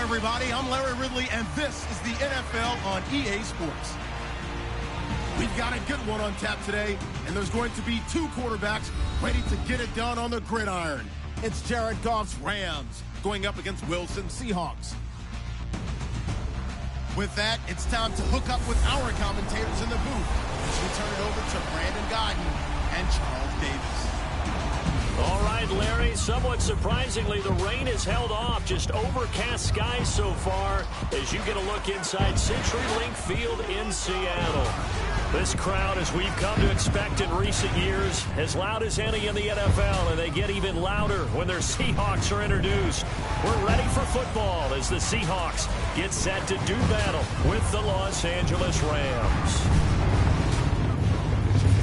everybody. I'm Larry Ridley, and this is the NFL on EA Sports. We've got a good one on tap today, and there's going to be two quarterbacks ready to get it done on the gridiron. It's Jared Goff's Rams going up against Wilson's Seahawks. With that, it's time to hook up with our commentators in the booth as we turn it over to Brandon Godden and Charles Davis. All right, Larry, somewhat surprisingly, the rain has held off. Just overcast skies so far as you get a look inside CenturyLink Field in Seattle. This crowd, as we've come to expect in recent years, as loud as any in the NFL, and they get even louder when their Seahawks are introduced. We're ready for football as the Seahawks get set to do battle with the Los Angeles Rams.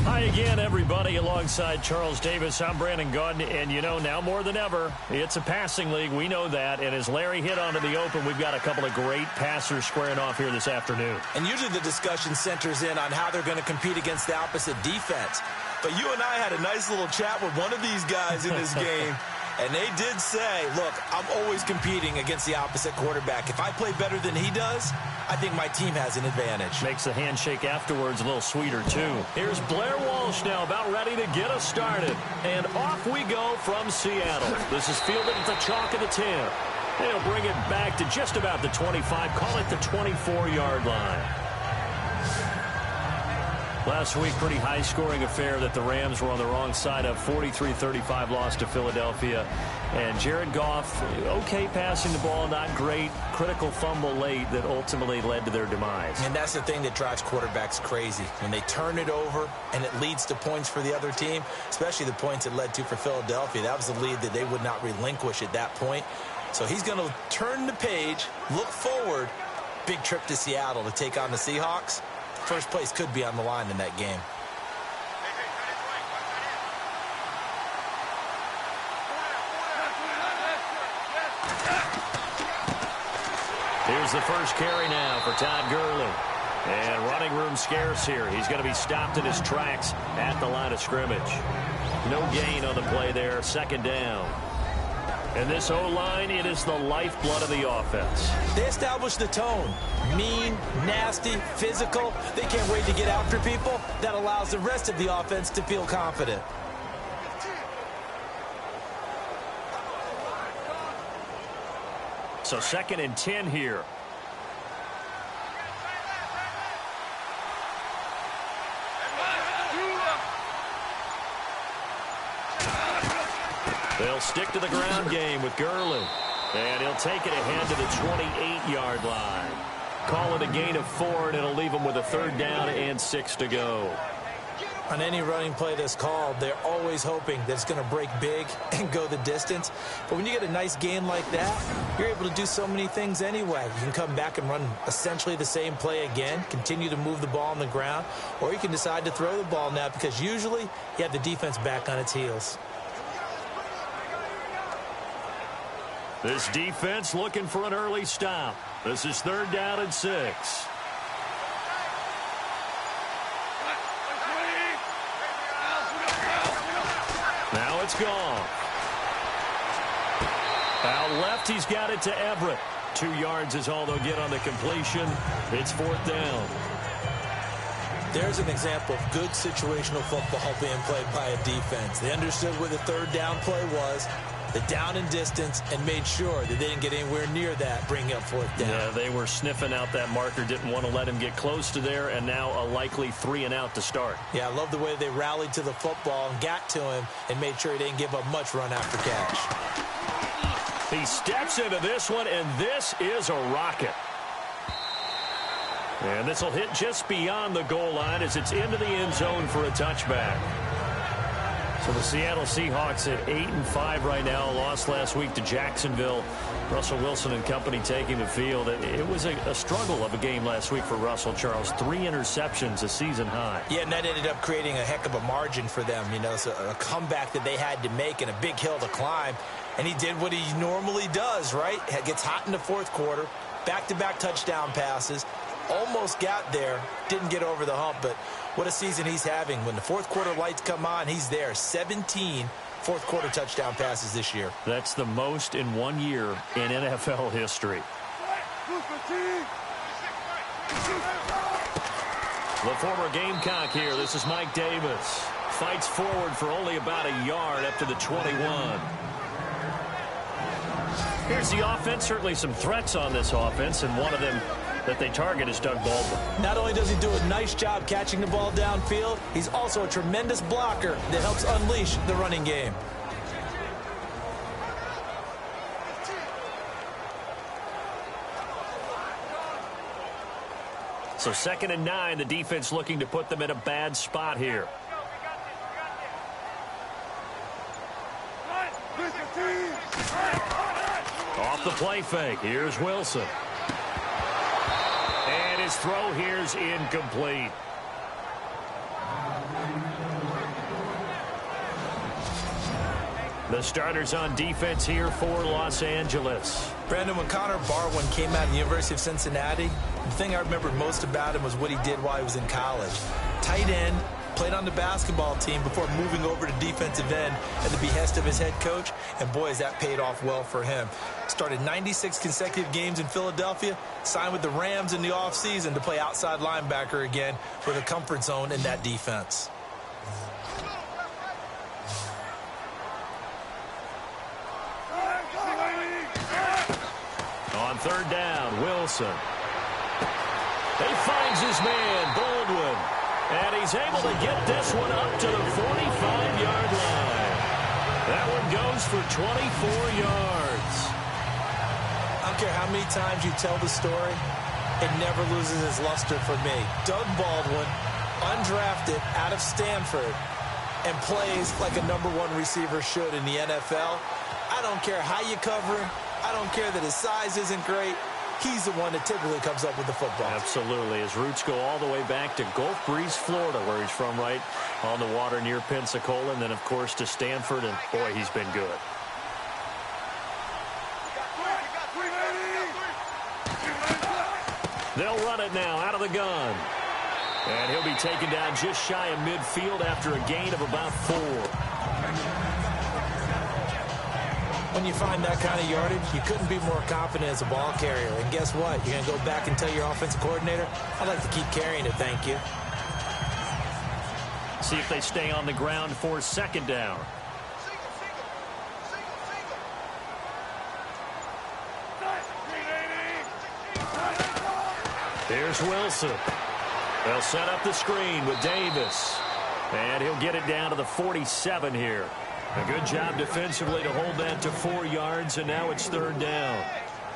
Hi again, everybody. Alongside Charles Davis, I'm Brandon Godden, and you know, now more than ever, it's a passing league. We know that, and as Larry hit onto the open, we've got a couple of great passers squaring off here this afternoon. And usually the discussion centers in on how they're going to compete against the opposite defense. But you and I had a nice little chat with one of these guys in this game, and they did say, look, I'm always competing against the opposite quarterback. If I play better than he does, I think my team has an advantage. Makes the handshake afterwards a little sweeter, too. Here's Blair Walsh now about ready to get us started. And off we go from Seattle. This is fielded at the chalk of the 10. They'll bring it back to just about the 25. Call it the 24-yard line. Last week, pretty high-scoring affair that the Rams were on the wrong side of. 43-35 loss to Philadelphia. And Jared Goff, okay passing the ball, not great. Critical fumble late that ultimately led to their demise. And that's the thing that drives quarterbacks crazy. When they turn it over and it leads to points for the other team, especially the points it led to for Philadelphia. That was the lead that they would not relinquish at that point. So he's going to turn the page, look forward. Big trip to Seattle to take on the Seahawks. First place could be on the line in that game. Here's the first carry now for Todd Gurley. And running room scarce here. He's going to be stopped in his tracks at the line of scrimmage. No gain on the play there. Second down. And this O-line, it is the lifeblood of the offense. They established the tone. Mean, nasty, physical. They can't wait to get after people. That allows the rest of the offense to feel confident. So 2nd and 10 here. They'll stick to the ground game with Gurley. And he'll take it ahead to the 28-yard line. Call it a gain of 4, and it'll leave them with a 3rd down and 6 to go. On any running play that's called, they're always hoping that it's going to break big and go the distance. But when you get a nice gain like that, you're able to do so many things anyway. You can come back and run essentially the same play again, continue to move the ball on the ground, or you can decide to throw the ball now because usually you have the defense back on its heels. This defense looking for an early stop. This is 3rd down and 6. Now it's gone. Out left, he's got it to Everett. 2 yards is all they'll get on the completion. It's 4th down. There's an example of good situational football being played by a defense. They understood where the 3rd down play was, the down and distance, and made sure that they didn't get anywhere near that, bringing up 4th down. Yeah, they were sniffing out that marker, didn't want to let him get close to there, and now a likely 3 and out to start. Yeah, I love the way they rallied to the football and got to him and made sure he didn't give up much run after catch. He steps into this one, and this is a rocket. And this will hit just beyond the goal line as it's into the end zone for a touchback. So the Seattle Seahawks at 8-5 right now. Lost last week to Jacksonville. Russell Wilson and company taking the field. It was a struggle of a game last week for Russell, Charles. 3 interceptions, a season high. Yeah, and that ended up creating a heck of a margin for them. You know, so a comeback that they had to make and a big hill to climb. And he did what he normally does, right? Gets hot in the 4th quarter. Back-to-back touchdown passes. Almost got there. Didn't get over the hump, but what a season he's having. When the 4th quarter lights come on, he's there. 17 4th quarter touchdown passes this year. That's the most in 1 year in NFL history. The former Gamecock here. This is Mike Davis. Fights forward for only about a yard up to the 21. Here's the offense. Certainly some threats on this offense, and one of them that they target is Doug Baldwin. Not only does he do a nice job catching the ball downfield, he's also a tremendous blocker that helps unleash the running game. So 2nd and 9, the defense looking to put them in a bad spot here. Off the play fake. Here's Wilson. And his throw here's incomplete. The starters on defense here for Los Angeles. Brandon, when Connor Barwin came out of the University of Cincinnati, the thing I remembered most about him was what he did while he was in college. Tight end, played on the basketball team before moving over to defensive end at the behest of his head coach, and boy, has that paid off well for him. Started 96 consecutive games in Philadelphia, signed with the Rams in the offseason to play outside linebacker again with a comfort zone in that defense. On 3rd down, Wilson. He finds his man, Baldwin. And he's able to get this one up to the 45-yard line. That one goes for 24 yards. I don't care how many times you tell the story, it never loses its luster for me. Doug Baldwin, undrafted out of Stanford, and plays like a #1 receiver should in the NFL. I don't care how you cover him. I don't care that his size isn't great. He's the one that typically comes up with the football. Absolutely. His roots go all the way back to Gulf Breeze, Florida, where he's from, right on the water near Pensacola, and then, of course, to Stanford, and, boy, he's been good. They'll run it now out of the gun. And he'll be taken down just shy of midfield after a gain of about 4. When you find that kind of yardage, you couldn't be more confident as a ball carrier. And guess what? You're going to go back and tell your offensive coordinator, I'd like to keep carrying it, thank you. See if they stay on the ground for 2nd down. Here's Wilson. They'll set up the screen with Davis. And he'll get it down to the 47 here. A good job defensively to hold that to 4 yards, and now it's 3rd down.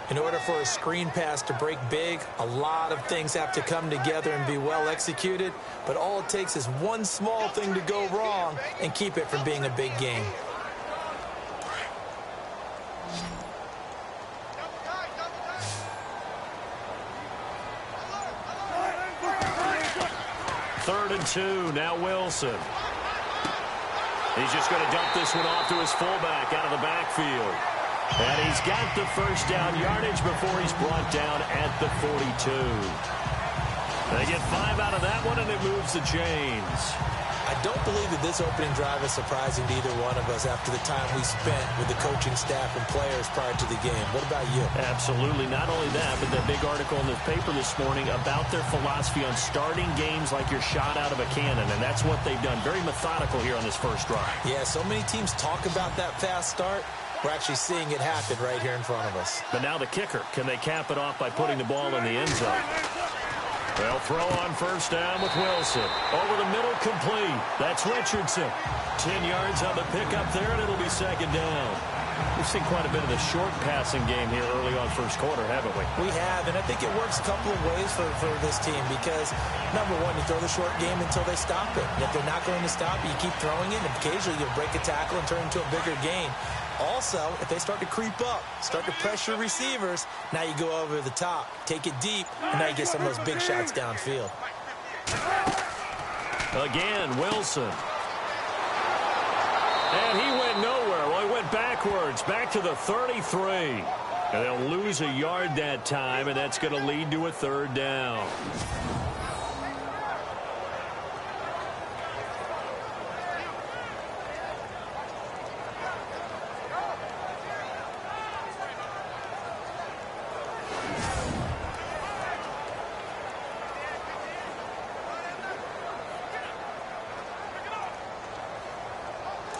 In order for a screen pass to break big, a lot of things have to come together and be well executed, but all it takes is one small thing to go wrong and keep it from being a big game. Third and 2, now Wilson. He's just going to dump this one off to his fullback out of the backfield. And he's got the 1st down yardage before he's brought down at the 42. They get 5 out of that one, and it moves the chains. I don't believe that this opening drive is surprising to either one of us after the time we spent with the coaching staff and players prior to the game. What about you? Absolutely. Not only that, but that big article in the paper this morning about their philosophy on starting games like you're shot out of a cannon, and that's what they've done. Very methodical here on this first drive. Yeah, so many teams talk about that fast start. We're actually seeing it happen right here in front of us. But now the kicker. Can they cap it off by putting the ball in the end zone? They'll throw on 1st down with Wilson. Over the middle, complete. That's Richardson. 10 yards on the pickup there, and it'll be 2nd down. We've seen quite a bit of the short passing game here early on first quarter, haven't we? We have, and I think it works a couple of ways for this team because, number one, you throw the short game until they stop it. And if they're not going to stop it, you keep throwing it, and occasionally you'll break a tackle and turn it into a bigger gain. Also, if they start to creep up, start to pressure receivers, now you go over the top, take it deep, and now you get some of those big shots downfield. Again, Wilson. And he went nowhere. Well, he went backwards, back to the 33. And they'll lose a yard that time, and that's going to lead to a 3rd down.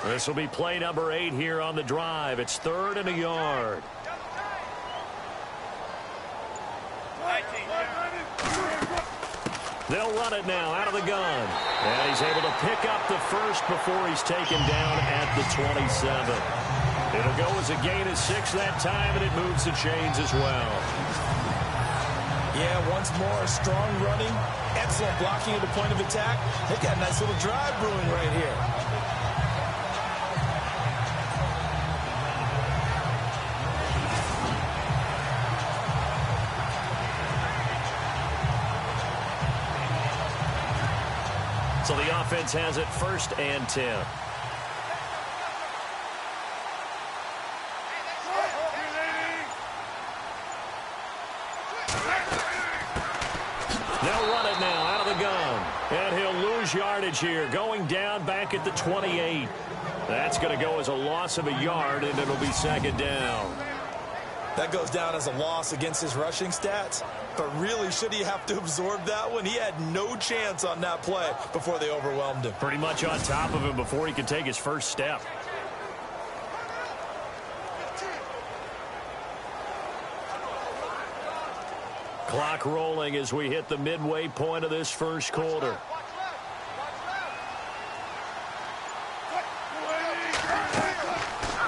This will be play number 8 here on the drive. It's 3rd and a yard. They'll run it now out of the gun. And he's able to pick up the first before he's taken down at the 27. It'll go as a gain of 6 that time, and it moves the chains as well. Yeah, once more, strong running, excellent blocking at the point of attack. They've got a nice little drive brewing right here. So the offense has it 1st and 10. They'll run it now out of the gun. And he'll lose yardage here, going down back at the 28. That's going to go as a loss of a yard, and it'll be 2nd down. That goes down as a loss against his rushing stats. But really, should he have to absorb that one? He had no chance on that play before they overwhelmed him. Pretty much on top of him before he could take his first step. Clock rolling as we hit the midway point of this first quarter.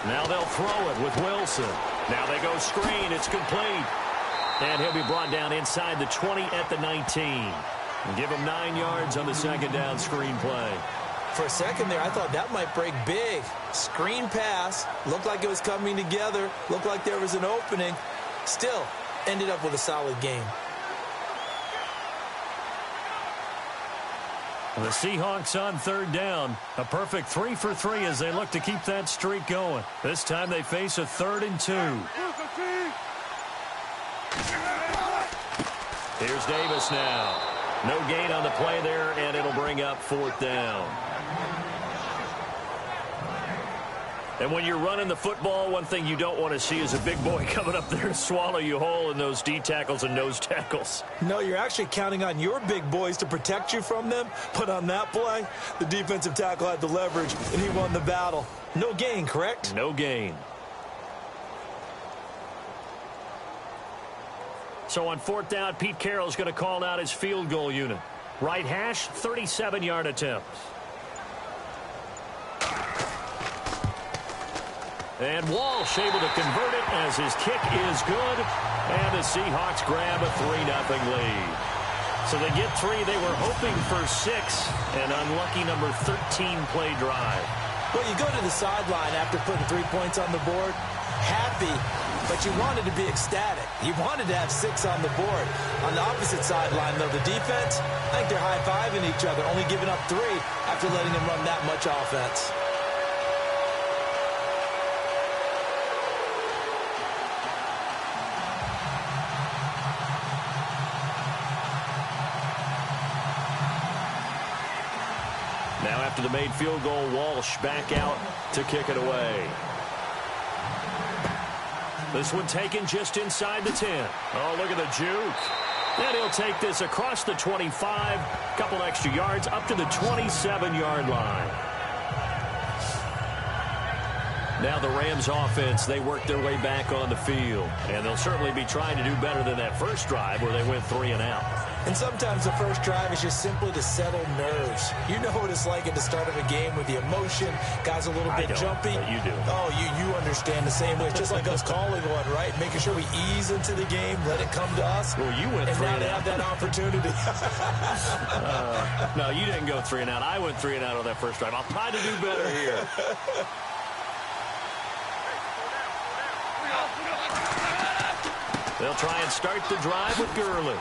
Now they'll throw it with Wilson. Now they go screen. It's complete. And he'll be brought down inside the 20 at the 19. And give him 9 yards on the 2nd down screen play. For a second there, I thought that might break big. Screen pass. Looked like it was coming together. Looked like there was an opening. Still, ended up with a solid game. The Seahawks on 3rd down. A perfect 3 for 3 as they look to keep that streak going. This time they face a 3rd and 2. Here's Davis now. No gain on the play there, and it'll bring up 4th down. And when you're running the football, one thing you don't want to see is a big boy coming up there and swallow you whole in those D tackles and nose tackles. No, you're actually counting on your big boys to protect you from them. But on that play, the defensive tackle had the leverage, and he won the battle. No gain, correct? No gain. So on 4th down, Pete Carroll's going to call out his field goal unit. Right hash, 37-yard attempt. And Walsh able to convert it as his kick is good. And the Seahawks grab a 3-0 lead. So they get 3. They were hoping for 6. An unlucky number 13 play drive. Well, you go to the sideline after putting 3 points on the board, happy, but you wanted to be ecstatic. You wanted to have 6 on the board. On the opposite sideline, though, the defense, I think they're high-fiving each other, only giving up 3 after letting them run that much offense. Now after the made field goal, Walsh back out to kick it away. This one taken just inside the 10. Oh, look at the juke. And he'll take this across the 25, couple extra yards up to the 27-yard line. Now the Rams offense, they work their way back on the field. And they'll certainly be trying to do better than that first drive where they went 3 and out. And sometimes the first drive is just simply to settle nerves. You know what it's like at the start of a game with the emotion. Guys a little bit jumpy. But you do. Oh, you understand the same way. It's just like us calling one, right? Making sure we ease into the game, let it come to us. Well, you went 3 and out. And now they have that opportunity. No, you didn't go 3 and out. I went 3 and out on that first drive. I'll try to do better here. They'll try and start the drive with Gurley.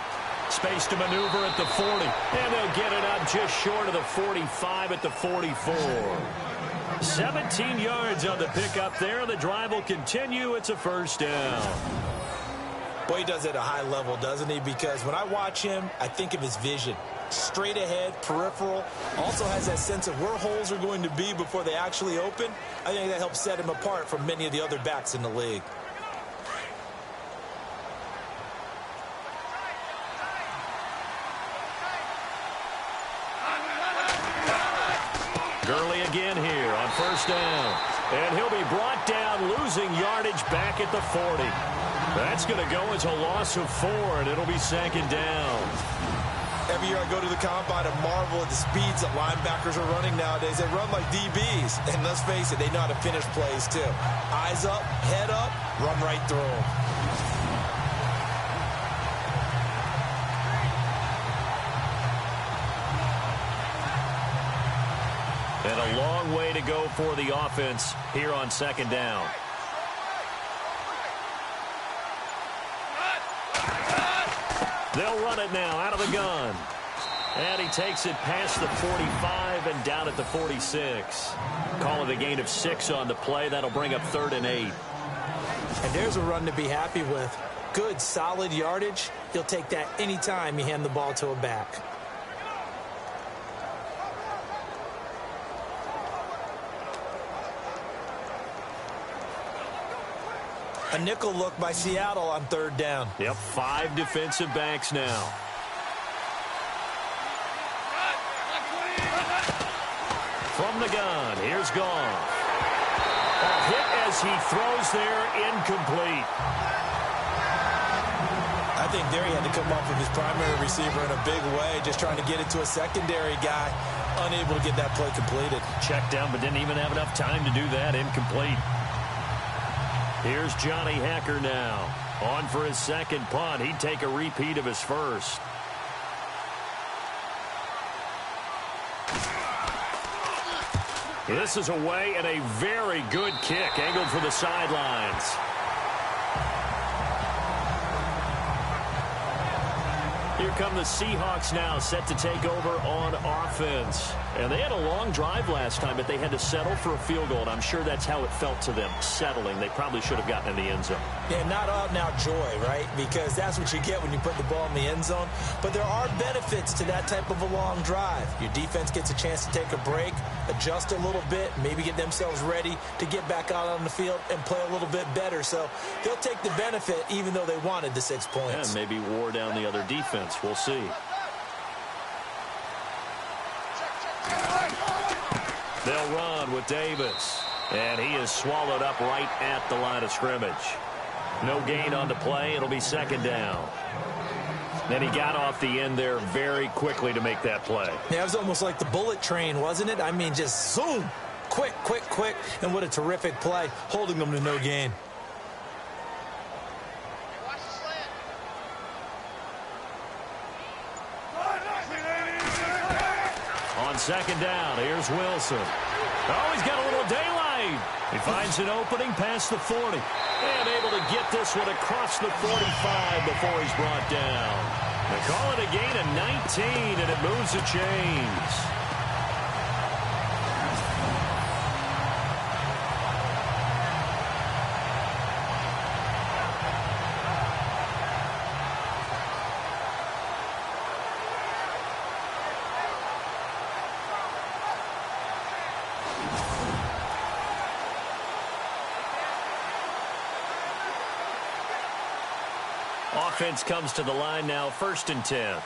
Space to maneuver at the 40. And they'll get it up just short of the 45 at the 44. 17 yards on the pickup there. The drive will continue. It's a 1st down. Boy, he does it at a high level, doesn't he? Because when I watch him, I think of his vision. Straight ahead, peripheral. Also has that sense of where holes are going to be before they actually open. I think that helps set him apart from many of the other backs in the league. Gurley again here on first down. And he'll be brought down, losing yardage back at the 40. That's going to go as a loss of 4, and it'll be second down. Every year I go to the combine and marvel at the speeds that linebackers are running nowadays. They run like DBs. And let's face it, they know how to finish plays too. Eyes up, head up, run right through them. And a long way to go for the offense here on second down. They'll run it now out of the gun. And he takes it past the 45 and down at the 46. Call it a gain of 6 on the play. That'll bring up 3rd and 8. And there's a run to be happy with. Good, solid yardage. You'll take that anytime you hand the ball to a back. A nickel look by Seattle on 3rd down. Yep, 5 defensive backs now. From the gun, here's Goff. A hit as he throws there, incomplete. I think there he had to come up with his primary receiver in a big way, just trying to get it to a secondary guy, unable to get that play completed. Checked down, but didn't even have enough time to do that, incomplete. Here's Johnny Hacker now. On for his second punt. He'd take a repeat of his first. This is away and a very good kick. Angled for the sidelines. Here come the Seahawks now, set to take over on offense. And they had a long drive last time, but they had to settle for a field goal. And I'm sure that's how it felt to them, settling. They probably should have gotten in the end zone. Yeah, not out-and-out joy, right? Because that's what you get when you put the ball in the end zone. But there are benefits to that type of a long drive. Your defense gets a chance to take a break, adjust a little bit, maybe get themselves ready to get back out on the field and play a little bit better. So they'll take the benefit even though they wanted the 6 points. And maybe wore down the other defense. We'll see. They'll run with Davis. And he is swallowed up right at the line of scrimmage. No gain on the play. It'll be second down. Then he got off the end there very quickly to make that play. Yeah, it was almost like the bullet train, wasn't it? I mean, just zoom. Quick, quick, quick. And what a terrific play, holding them to no gain. On second down, here's Wilson. Oh, he's got a little daylight. He finds an opening past the 40. And able to get this one across the 45 before he's brought down. They call it a gain of 19, and it moves the chains. Offense comes to the line now, 1st and 10.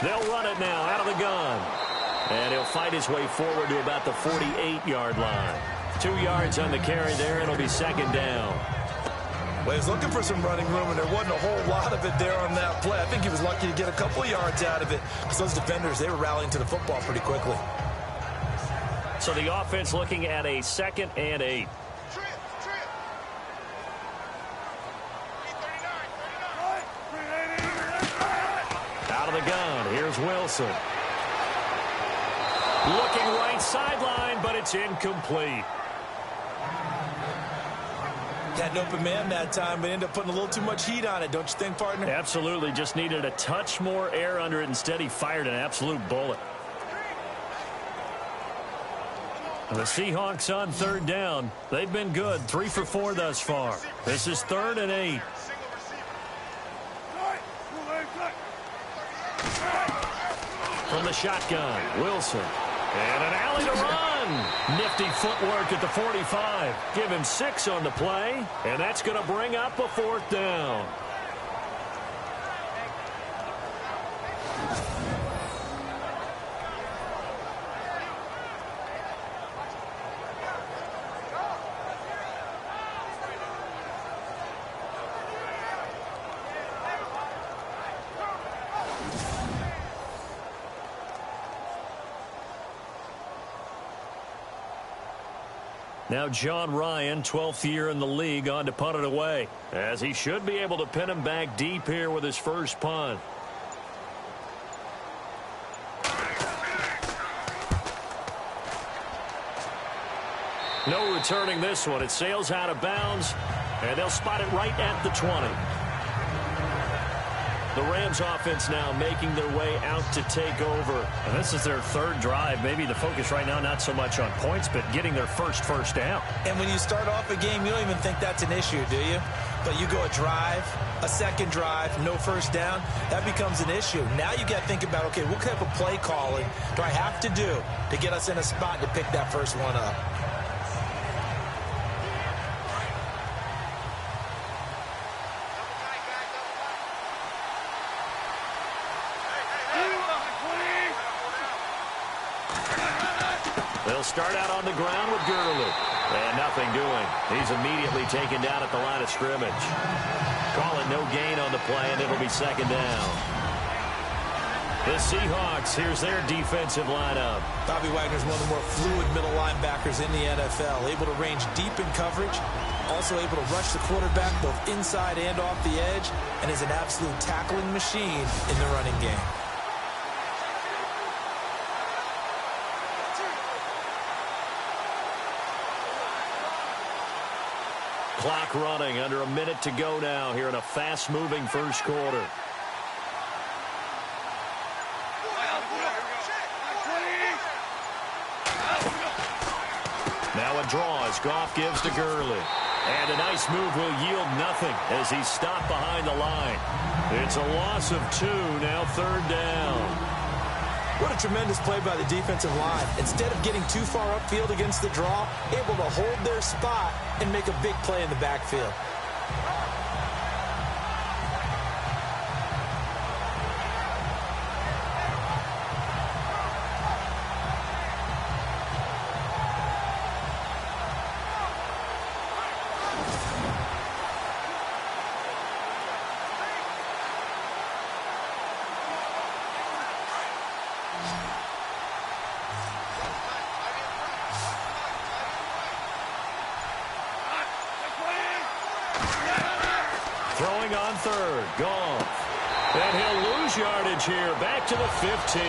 They'll run it now out of the gun. And he'll fight his way forward to about the 48-yard line. 2 yards on the carry there, and it'll be second down. Well, he was looking for some running room, and there wasn't a whole lot of it there on that play. I think he was lucky to get a couple of yards out of it, because those defenders, they were rallying to the football pretty quickly. So the offense looking at a 2nd and 8. Out of the gun, here's Wilson. Looking right sideline, but it's incomplete. Had an open man that time, but ended up putting a little too much heat on it, don't you think, partner? Absolutely, just needed a touch more air under it. Instead, he fired an absolute bullet. The Seahawks on 3rd down. They've been good, 3 for 4 thus far. This is 3rd and 8. From the shotgun, Wilson. And an alley to run. Nifty footwork at the 45. Give him 6 on the play, and that's going to bring up a 4th down. Now John Ryan, 12th year in the league, on to punt it away, as he should be able to pin him back deep here with his first punt. No returning this one. It sails out of bounds, and they'll spot it right at the 20. The Rams offense now making their way out to take over. And this is their third drive. Maybe the focus right now not so much on points, but getting their first down. And when you start off a game, you don't even think that's an issue, do you? But you go a drive, a second drive, no first down, that becomes an issue. Now you got to think about, okay, what type of play calling do I have to do to get us in a spot to pick that first one up? They'll start out on the ground with Gurley. And nothing doing. He's immediately taken down at the line of scrimmage. Call it no gain on the play, and it'll be second down. The Seahawks, here's their defensive lineup. Bobby Wagner's one of the more fluid middle linebackers in the NFL. Able to range deep in coverage. Also able to rush the quarterback both inside and off the edge. And is an absolute tackling machine in the running game. Clock running, under a minute to go now here in a fast-moving first quarter. Now a draw as Goff gives to Gurley. And a nice move will yield nothing as he's stopped behind the line. It's a loss of 2, now third down. What a tremendous play by the defensive line. Instead of getting too far upfield against the draw, able to hold their spot and make a big play in the backfield. Throwing on third, Goff. And he'll lose yardage here, back to the 15.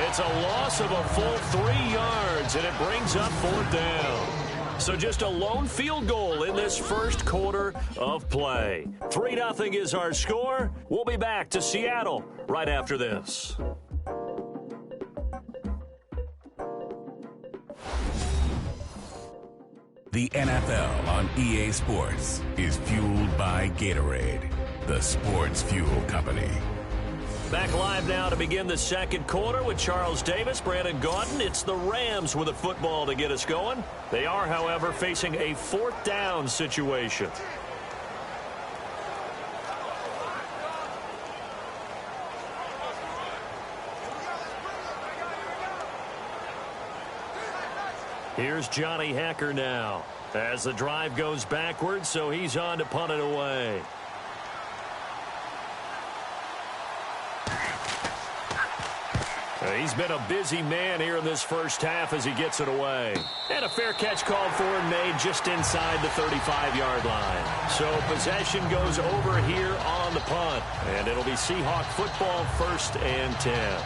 It's a loss of a full 3 yards, and it brings up fourth down. So just a lone field goal in this first quarter of play. 3-0 is our score. We'll be back to Seattle right after this. The NFL on EA Sports is fueled by Gatorade, the sports fuel company. Back live now to begin the second quarter with Charles Davis, Brandon Gaudin. It's the Rams with a football to get us going. They are, however, facing a fourth down situation. Here's Johnny Hacker now as the drive goes backwards, so he's on to punt it away. He's been a busy man here in this first half as he gets it away. And a fair catch called for and made just inside the 35-yard line. So possession goes over here on the punt. And it'll be Seahawk football, 1st and 10.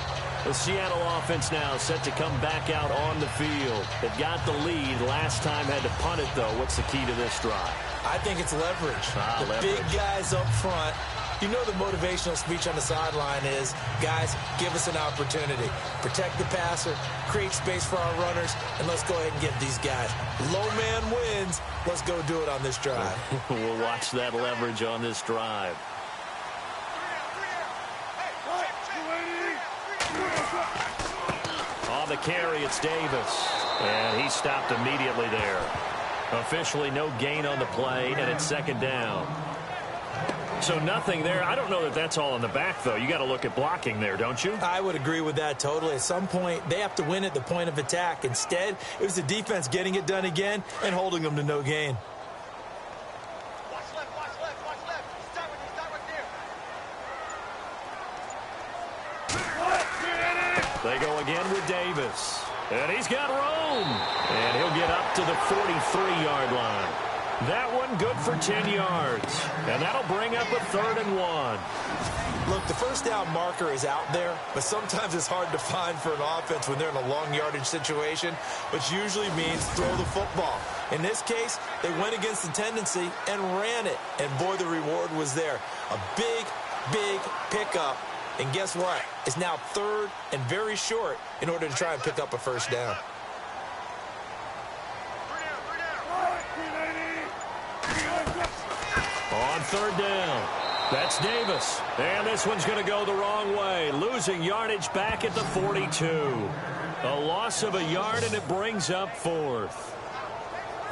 The Seattle offense now set to come back out on the field. They've got the lead. Last time had to punt it, though. What's the key to this drive? I think it's leverage. Leverage. Big guys up front. You know the motivational speech on the sideline is, guys, give us an opportunity. Protect the passer, create space for our runners, and let's go ahead and get these guys. Low man wins. Let's go do it on this drive. We'll watch that leverage on this drive. On the carry, it's Davis. And he stopped immediately there. Officially no gain on the play, and it's second down. So nothing there. I don't know that that's all in the back, though. You got to look at blocking there, don't you? I would agree with that totally. At some point, they have to win at the point of attack. Instead, it was the defense getting it done again and holding them to no gain. Watch left, watch left, watch left. Start right there. They go again with Davis. And he's got room. And he'll get up to the 43-yard line. That one good for 10 yards. And that'll bring up a 3rd and 1. Look, the first down marker is out there, but sometimes it's hard to find for an offense when they're in a long yardage situation, which usually means throw the football. In this case, they went against the tendency and ran it. And boy, the reward was there. A big, big pickup. And guess what? It's now 3rd and very short in order to try and pick up a first down. On 3rd down, that's Davis. And this one's going to go the wrong way, losing yardage back at the 42. A loss of a yard, and it brings up 4th.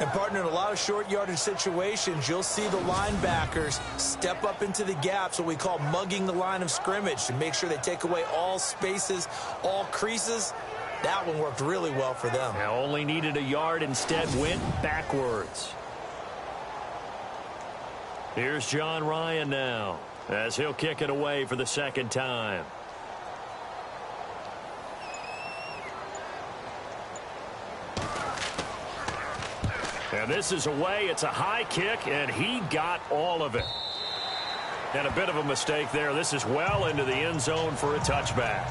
And, partner, in a lot of short yardage situations, you'll see the linebackers step up into the gaps, what we call mugging the line of scrimmage, to make sure they take away all spaces, all creases. That one worked really well for them. Now only needed a yard, instead went backwards. Here's John Ryan now, as he'll kick it away for the 2nd time. And this is away. It's a high kick, and he got all of it. And a bit of a mistake there. This is well into the end zone for a touchback.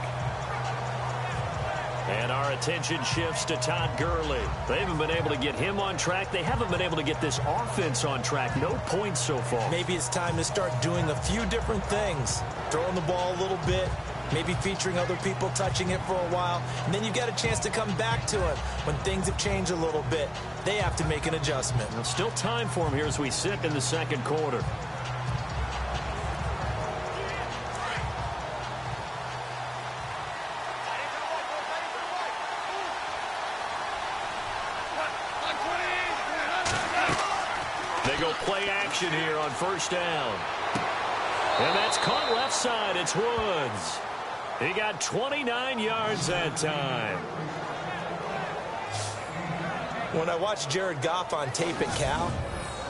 And our attention shifts to Todd Gurley. They haven't been able to get him on track. They haven't been able to get this offense on track. No points so far. Maybe it's time to start doing a few different things. Throwing the ball a little bit. Maybe featuring other people touching it for a while. And then you've got a chance to come back to it when things have changed a little bit. They have to make an adjustment. There's still time for him here as we sit in the 2nd quarter. They go play action here on 1st down. And that's caught left side. It's Woods. He got 29 yards that time. When I watched Jared Goff on tape at Cal,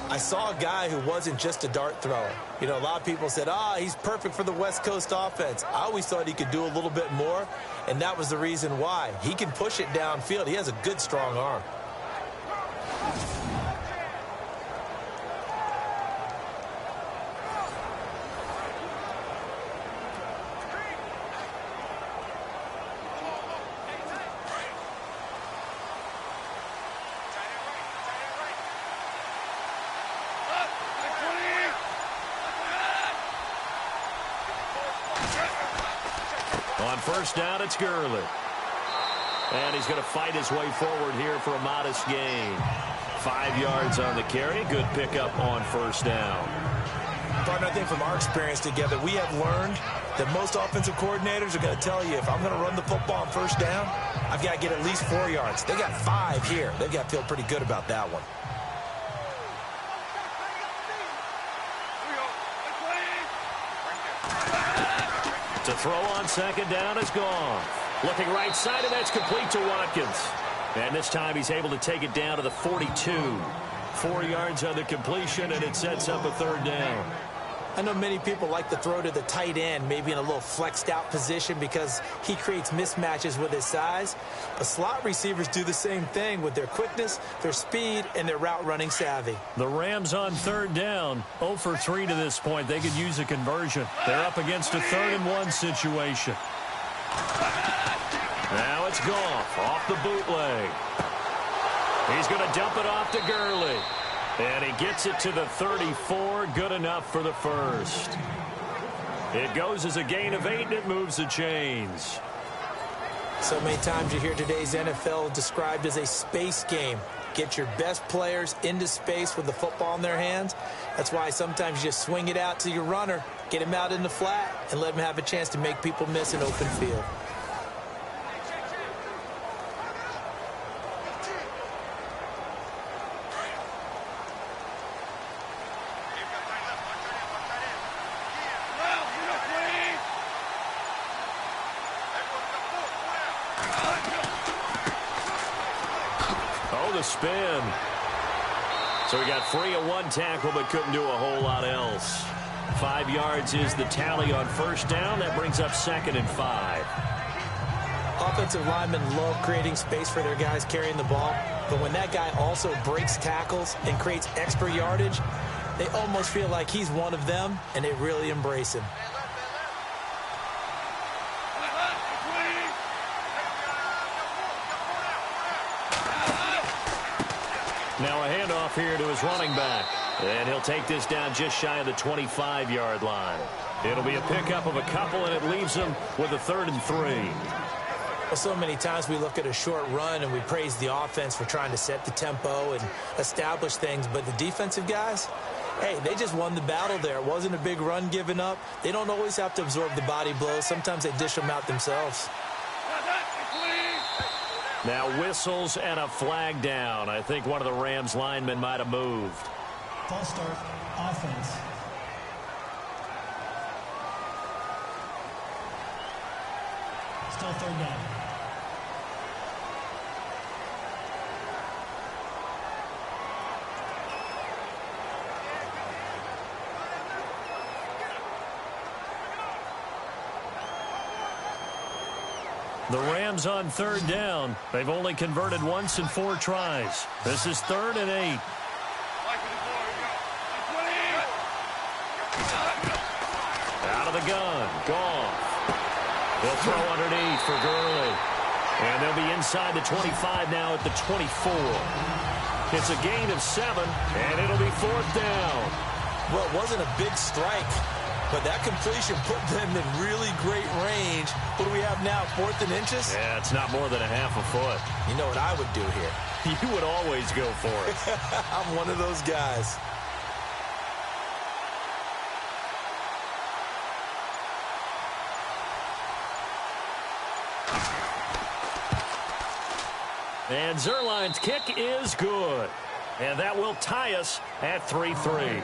I saw a guy who wasn't just a dart thrower. You know, a lot of people said, he's perfect for the West Coast offense. I always thought he could do a little bit more, and that was the reason why. He can push it downfield. He has a good, strong arm. On 1st down, it's Gurley. And he's going to fight his way forward here for a modest gain. 5 yards on the carry. Good pickup on 1st down. Partner, I think from our experience together, we have learned that most offensive coordinators are going to tell you, if I'm going to run the football on 1st down, I've got to get at least 4 yards. They got 5 here. They've got to feel pretty good about that one. To throw on 2nd down is gone. Looking right side, and that's complete to Watkins. And this time he's able to take it down to the 42. 4 yards on the completion, and it sets up a 3rd down. I know many people like to throw to the tight end, maybe in a little flexed out position because he creates mismatches with his size. But slot receivers do the same thing with their quickness, their speed, and their route running savvy. The Rams on 3rd down, 0 for 3 to this point. They could use a conversion. They're up against a 3rd and 1 situation. Now it's Goff off the bootleg. He's going to dump it off to Gurley. And he gets it to the 34, good enough for the 1st. It goes as a gain of 8, and it moves the chains. So many times you hear today's NFL described as a space game. Get your best players into space with the football in their hands. That's why sometimes you just swing it out to your runner, get him out in the flat, and let him have a chance to make people miss an open field. Spin. So he got free of 1 tackle but couldn't do a whole lot else. 5 yards is the tally on 1st down. That brings up 2nd and 5. offensive linemen love creating space for their guys carrying the ball, but when that guy also breaks tackles and creates extra yardage, they almost feel like he's one of them, and they really embrace him. Now a handoff here to his running back. And he'll take this down just shy of the 25-yard line. It'll be a pickup of a couple, and it leaves him with a 3rd and 3. Well, so many times we look at a short run and we praise the offense for trying to set the tempo and establish things, but the defensive guys, hey, they just won the battle there. It wasn't a big run given up. They don't always have to absorb the body blows. Sometimes they dish them out themselves. Now whistles and a flag down. I think one of the Rams linemen might have moved. False start, offense. Still 3rd down. The Rams on 3rd down. They've only converted once in 4 tries. This is 3rd and 8. Out of the gun. Goff. He'll throw underneath for Gurley. And they'll be inside the 25 now at the 24. It's a gain of 7, and it'll be 4th down. Well, it wasn't a big strike, but that completion put them in really great range. What do we have now, 4th and inches? Yeah, it's not more than a half a foot. You know what I would do here? You would always go for it. I'm one of those guys. And Zerline's kick is good. And that will tie us at 3-3.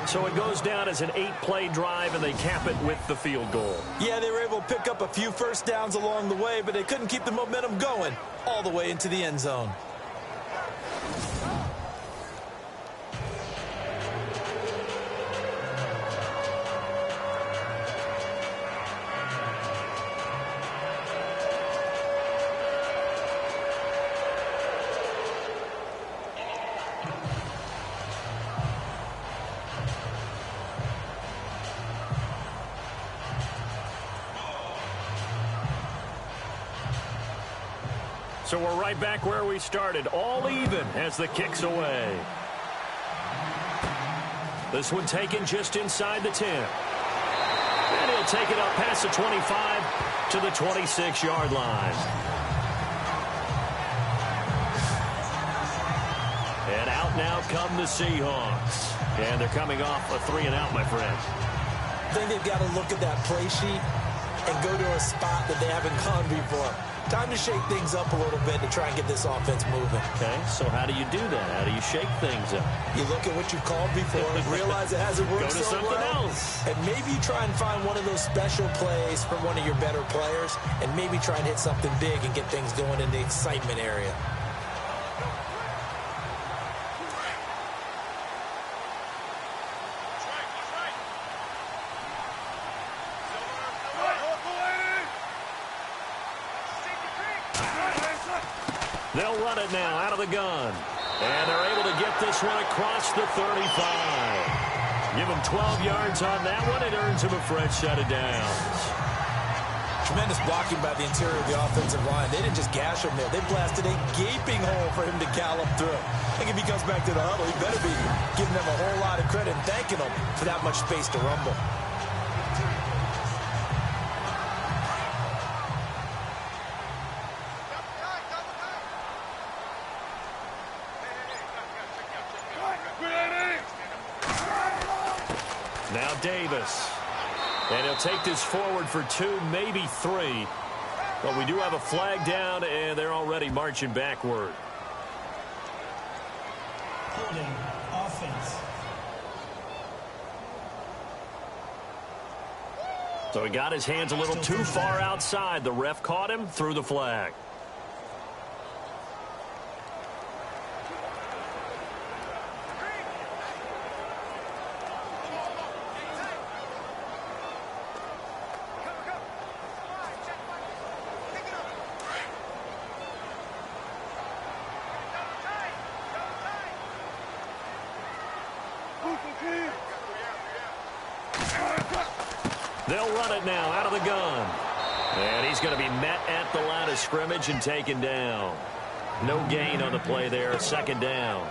So it goes down as an 8-play drive, and they cap it with the field goal. Yeah, they were able to pick up a few first downs along the way, but they couldn't keep the momentum going all the way into the end zone. So we're right back where we started, all even as the kick's away. This one taken just inside the 10. And he'll take it up past the 25 to the 26-yard line. And out now come the Seahawks. And they're coming off a 3-and-out, my friend. I think they've got to look at that play sheet and go to a spot that they haven't gone before. Time to shake things up a little bit to try and get this offense moving. Okay, so how do you do that? How do you shake things up? You look at what you've called before, realize it hasn't worked Go to so something well, else. and maybe you try and find one of those special plays from one of your better players, and maybe try and hit something big and get things going in the excitement area. They'll run it now out of the gun. And they're able to get this one across the 35. Give him 12 yards on that one. It earns him a fresh set of downs. Tremendous blocking by the interior of the offensive line. They didn't just gash him there. They blasted a gaping hole for him to gallop through. I think if he comes back to the huddle, he better be giving them a whole lot of credit and thanking them for that much space to rumble. Now Davis. And he'll take this forward for 2, maybe 3. But we do have a flag down, and they're already marching backward. Holding offense. So he got his hands a little too far outside. The ref caught him, threw the flag. They'll run it now out of the gun. And he's going to be met at the line of scrimmage and taken down. No gain on the play there. Second down.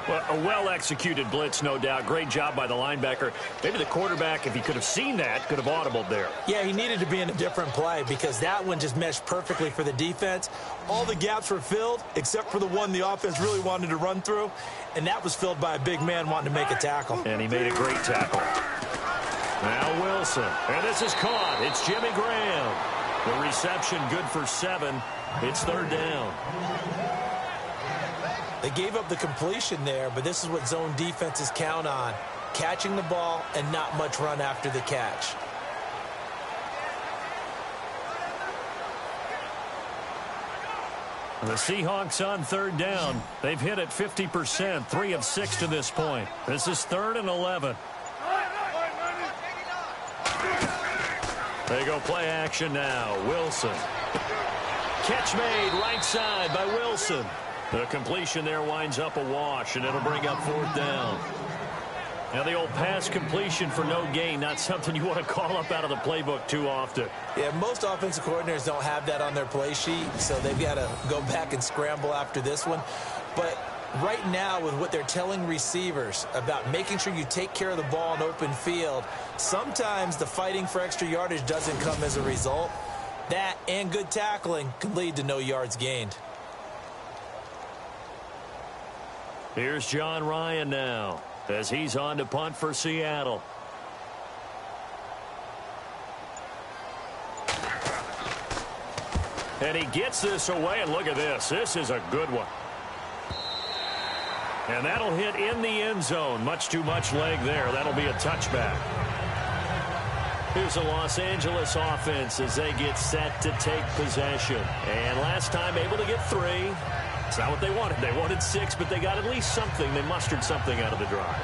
Well, a well-executed blitz, no doubt. Great job by the linebacker. Maybe the quarterback, if he could have seen that, could have audibled there. Yeah, he needed to be in a different play because that one just meshed perfectly for the defense. All the gaps were filled except for the one the offense really wanted to run through, and that was filled by a big man wanting to make a tackle. And he made a great tackle. Now Wilson. And this is caught. It's Jimmy Graham. The reception good for 7. It's third down. They gave up the completion there, but this is what zone defenses count on. Catching the ball and not much run after the catch. The Seahawks on third down. They've hit it 50%, 3 of 6 to this point. This is 3rd and 11. They go play action now. Wilson. Catch made right side by Wilson. The completion there winds up a wash, and it'll bring up 4th down. Now the old pass completion for no gain, not something you want to call up out of the playbook too often. Yeah, most offensive coordinators don't have that on their play sheet, so they've got to go back and scramble after this one. But right now, with what they're telling receivers about making sure you take care of the ball in open field, sometimes the fighting for extra yardage doesn't come as a result. That and good tackling can lead to no yards gained. Here's John Ryan now as he's on to punt for Seattle. And he gets this away, and look at this. This is a good one. And that'll hit in the end zone. Much too much leg there. That'll be a touchback. Here's the Los Angeles offense as they get set to take possession. And last time able to get 3. It's not what they wanted. They wanted 6, but they got at least something. They mustered something out of the drive.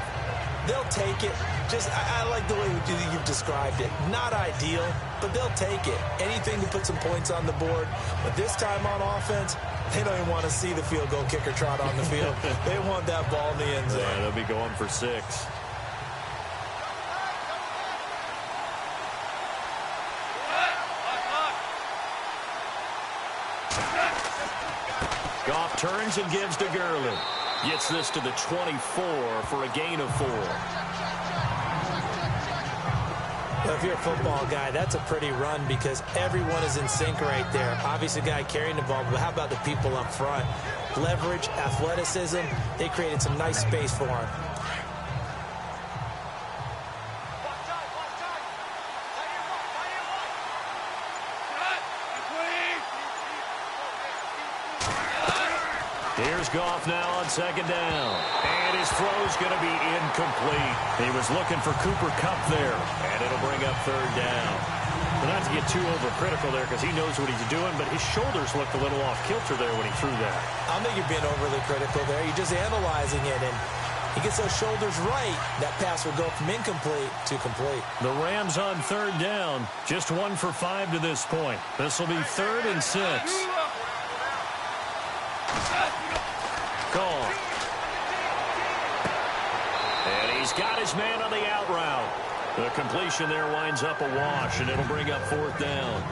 They'll take it. I like the way you've described it. Not ideal, but they'll take it. Anything to put some points on the board. But this time on offense, they don't even want to see the field goal kicker trot on the field. They want that ball in the end zone. Yeah, they'll be going for 6. Goff turns and gives to Gurley. Gets this to the 24 for a gain of 4. Well, if you're a football guy, that's a pretty run because everyone is in sync right there. Obviously, the guy carrying the ball, but how about the people up front? Leverage, athleticism, they created some nice space for him. Here's Goff now on second down. And his throw's going to be incomplete. He was looking for Cooper Kupp there. And it'll bring up third down. But not to get too overcritical there because he knows what he's doing, but his shoulders looked a little off kilter there when he threw that. I don't think you're being overly critical there. You're just analyzing it, and he gets those shoulders right. That pass will go from incomplete to complete. The Rams on third down. Just 1 for 5 to this point. This will be 3rd and 6. Call. And he's got his man on the out route. The completion there winds up a wash, and it'll bring up 4th down.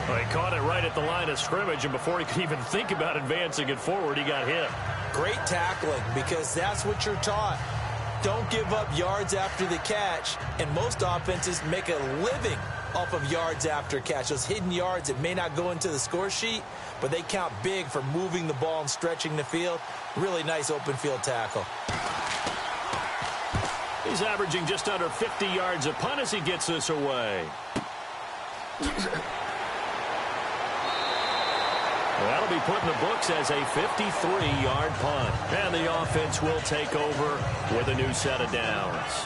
Well, he caught it right at the line of scrimmage, and before he could even think about advancing it forward, he got hit. Great tackling, because that's what you're taught. Don't give up yards after the catch, and most offenses make a living off of yards after catch. Those hidden yards that may not go into the score sheet, but they count big for moving the ball and stretching the field. Really nice open field tackle. He's averaging just under 50 yards a punt as he gets this away. That'll be put in the books as a 53-yard punt. And the offense will take over with a new set of downs.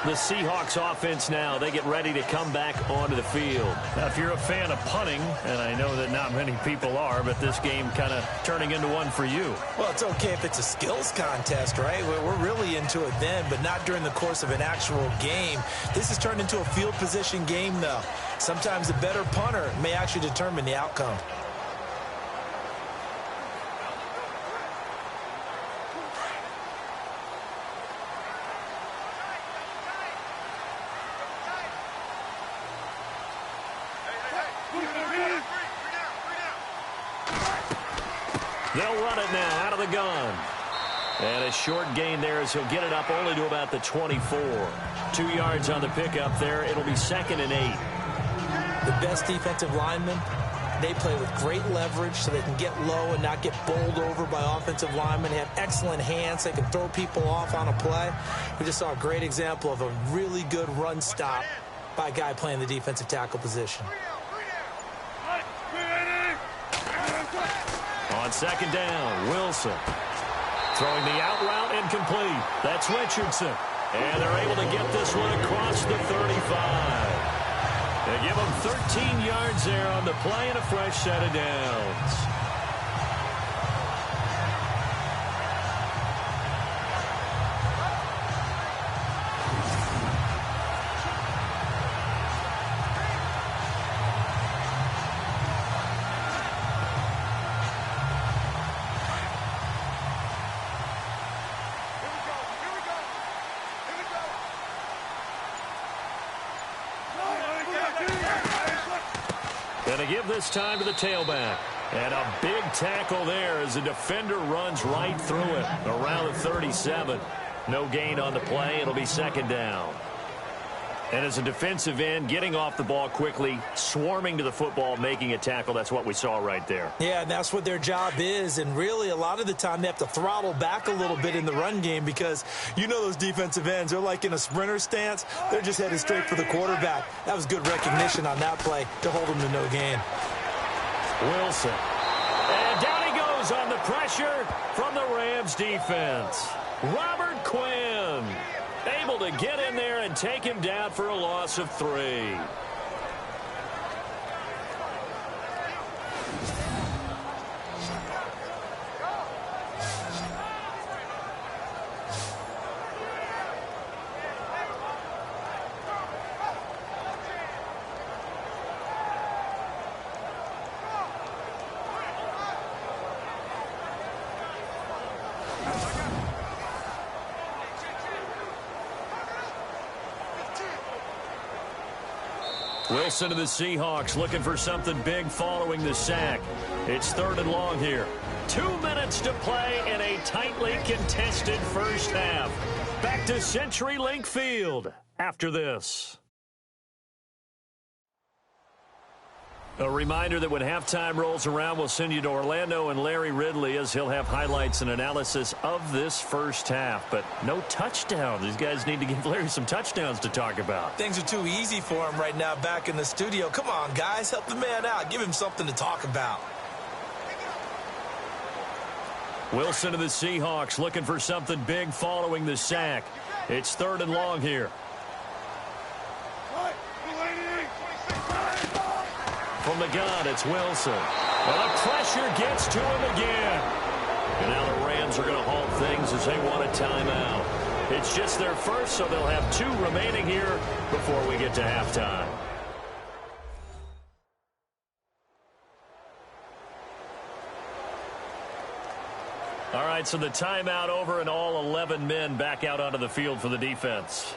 The Seahawks offense now, they get ready to come back onto the field. Now, if you're a fan of punting, and I know that not many people are, but this game kind of turning into one for you. Well, it's okay if it's a skills contest, right? We're really into it then, but not during the course of an actual game. This has turned into a field position game, though. Sometimes the better punter may actually determine the outcome. They'll run it now out of the gun. And a short gain there as he'll get it up only to about the 24. 2 yards on the pickup there. It'll be 2nd and 8. The best defensive linemen, they play with great leverage so they can get low and not get bowled over by offensive linemen. They have excellent hands. They can throw people off on a play. We just saw a great example of a really good run stop by a guy playing the defensive tackle position. On 2nd down, Wilson. Throwing the out route incomplete. That's Richardson. And they're able to get this one across the 35. They give him 13 yards there on the play and a fresh set of downs. Going to give this time to the tailback. And a big tackle there as the defender runs right through it. Around the 37. No gain on the play. It'll be 2nd down. And as a defensive end, getting off the ball quickly, swarming to the football, making a tackle. That's what we saw right there. Yeah, and that's what their job is. And really, a lot of the time, they have to throttle back a little bit in the run game because you know those defensive ends, they're like in a sprinter stance. They're just headed straight for the quarterback. That was good recognition on that play to hold them to no gain. Wilson. And down he goes on the pressure from the Rams defense. Robert Quinn able to get in there and take him down for a loss of 3. Wilson to the Seahawks looking for something big following the sack. It's 3rd and long here. 2 minutes to play in a tightly contested first half. Back to CenturyLink Field after this. A reminder that when halftime rolls around, we'll send you to Orlando and Larry Ridley as he'll have highlights and analysis of this first half. But no touchdowns. These guys need to give Larry some touchdowns to talk about. Things are too easy for him right now back in the studio. Come on, guys. Help the man out. Give him something to talk about. Wilson to the Seahawks looking for something big following the sack. It's 3rd and long here. From the gun, it's Wilson. Well, the pressure gets to him again. And now the Rams are going to halt things as they want a timeout. It's just their first, so they'll have 2 remaining here before we get to halftime. All right, so the timeout over and all 11 men back out onto the field for the defense.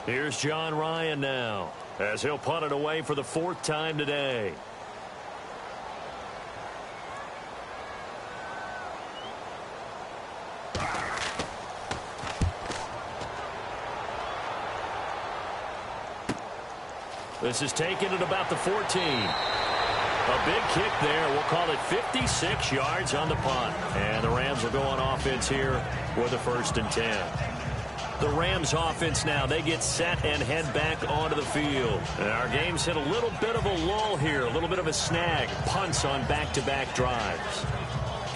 Here's John Ryan now as he'll punt it away for the 4th time today. This is taken at about the 14. A big kick there. We'll call it 56 yards on the punt. And the Rams will go on offense here with a 1st and 10. The Rams offense now, they get set and head back onto the field. And our game's hit a little bit of a lull here, a little bit of a snag. Punts on back-to-back drives.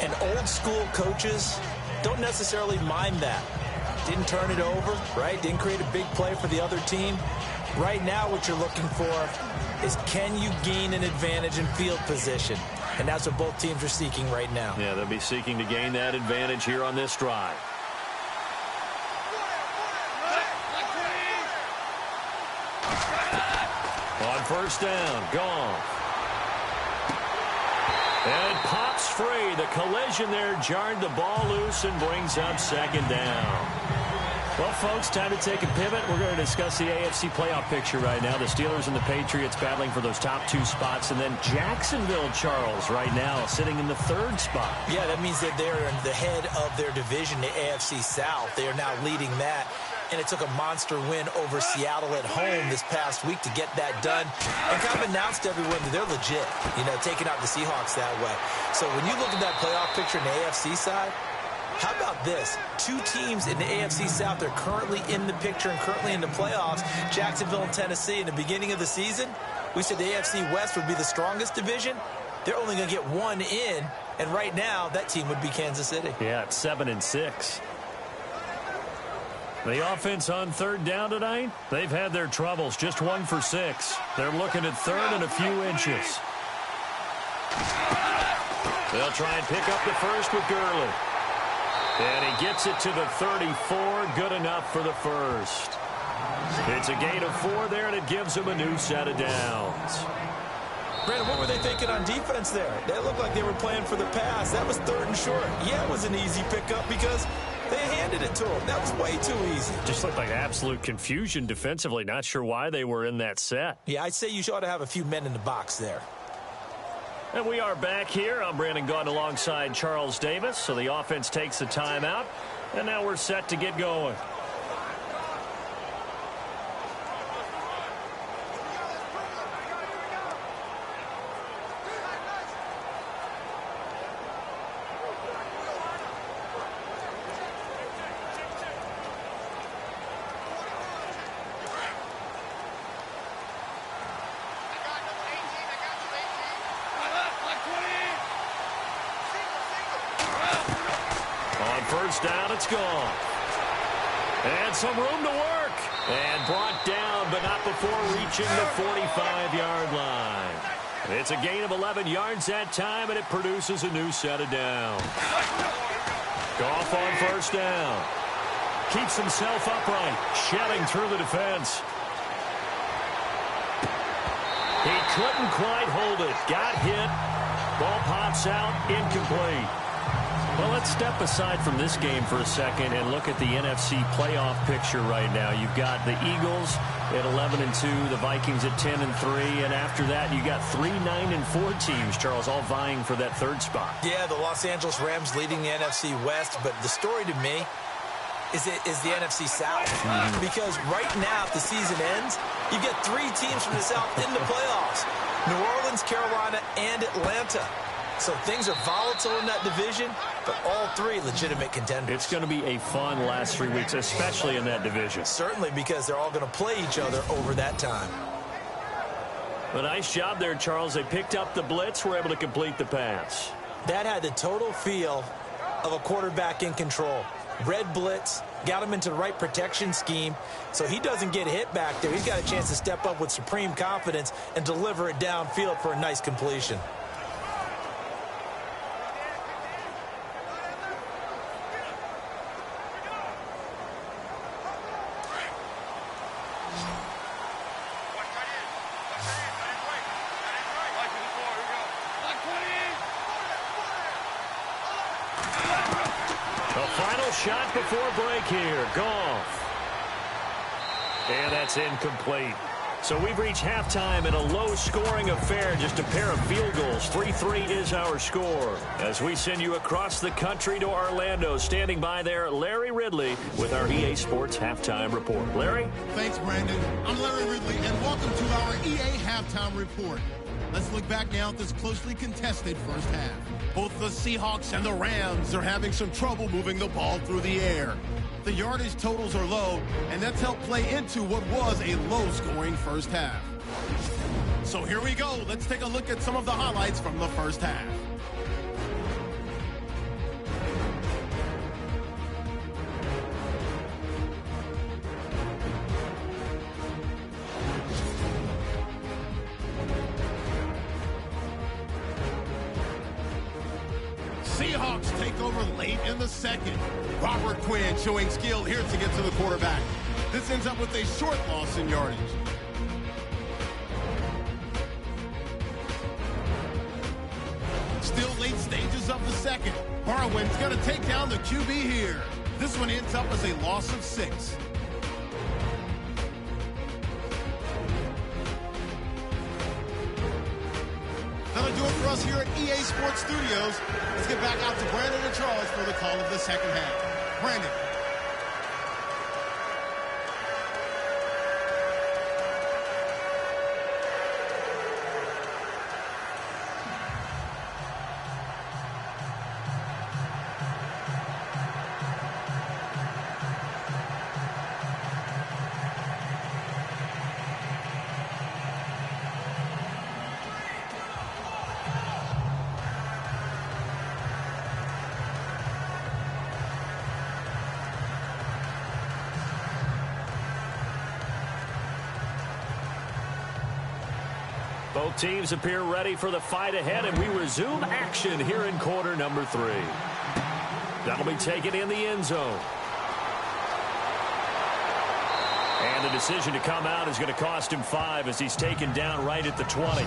And old school coaches don't necessarily mind that. Didn't turn it over, right? Didn't create a big play for the other team. Right now what you're looking for is can you gain an advantage in field position? And that's what both teams are seeking right now. Yeah, they'll be seeking to gain that advantage here on this drive. On 1st down, Goff. And it pops free. The collision there jarred the ball loose and brings up second down. Well, folks, time to take a pivot. We're going to discuss the AFC playoff picture right now. The Steelers and the Patriots battling for those top two spots. And then Jacksonville, Charles, right now sitting in the third spot. Yeah, that means that they're in the head of their division, the AFC South. They are now leading that. And it took a monster win over Seattle at home this past week to get that done. And kind of announced to everyone that they're legit, taking out the Seahawks that way. So when you look at that playoff picture in the AFC side, how about this? Two teams in the AFC South are currently in the picture and currently in the playoffs. Jacksonville and Tennessee. In the beginning of the season, we said the AFC West would be the strongest division. They're only going to get one in, and right now, that team would be Kansas City. Yeah, it's 7-6. The offense on third down tonight, they've had their troubles. Just 1 for 6. They're looking at third and a few inches. They'll try and pick up the first with Gurley. And he gets it to the 34. Good enough for the first. It's a gain of 4 there, and it gives them a new set of downs. Brandon, what were they thinking on defense there? They looked like they were playing for the pass. That was third and short. Yeah, it was an easy pickup because they handed it to them. That was way too easy. Just looked like absolute confusion defensively. Not sure why they were in that set. Yeah, I'd say you ought to have a few men in the box there. And we are back here. I'm Brandon Gaudin alongside Charles Davis. So the offense takes the timeout. And now we're set to get going. First down, it's gone. And some room to work. And brought down, but not before reaching the 45-yard line. It's a gain of 11 yards that time, and it produces a new set of downs. Goff on first down. Keeps himself upright, shelling through the defense. He couldn't quite hold it. Got hit. Ball pops out, incomplete. Well, let's step aside from this game for a second and look at the NFC playoff picture right now. You've got the Eagles at 11-2, the Vikings at 10-3, and after that, you got 3 9-4 teams, Charles, all vying for that third spot. Yeah, the Los Angeles Rams leading the NFC West, but the story to me is the NFC South. Because right now, if the season ends, you get 3 teams from the South in the playoffs. New Orleans, Carolina, and Atlanta. So things are volatile in that division, but all 3 legitimate contenders. It's going to be a fun last 3 weeks, especially in that division. Certainly, because they're all going to play each other over that time. A nice job there, Charles. They picked up the blitz, were able to complete the pass. That had the total feel of a quarterback in control. Red blitz, got him into the right protection scheme, so he doesn't get hit back there. He's got a chance to step up with supreme confidence and deliver it downfield for a nice completion. Shot before break here. Goff. And that's incomplete. So we've reached halftime in a low-scoring affair. Just a pair of field goals. 3-3 is our score. As we send you across the country to Orlando. Standing by there, Larry Ridley with our EA Sports Halftime Report. Larry? Thanks, Brandon. I'm Larry Ridley, and welcome to our EA Halftime Report. Let's look back now at this closely contested first half. Both the Seahawks and the Rams are having some trouble moving the ball through the air. The yardage totals are low, and that's helped play into what was a low-scoring first half. So here we go. Let's take a look at some of the highlights from the first half. Seahawks take over late in the second. Robert Quinn showing skill here to get to the quarterback. This ends up with a short loss in yardage. Still stages of the second. Barwin's going to take down the QB here. This one ends up as a loss of 6. That'll do it for us here at EA Sports Studios. Let's get back out to Brandon and Charles for the call of the second half. Brandon. Both teams appear ready for the fight ahead, and we resume action here in quarter number 3. That'll be taken in the end zone. And the decision to come out is going to cost him 5 as he's taken down right at the 20.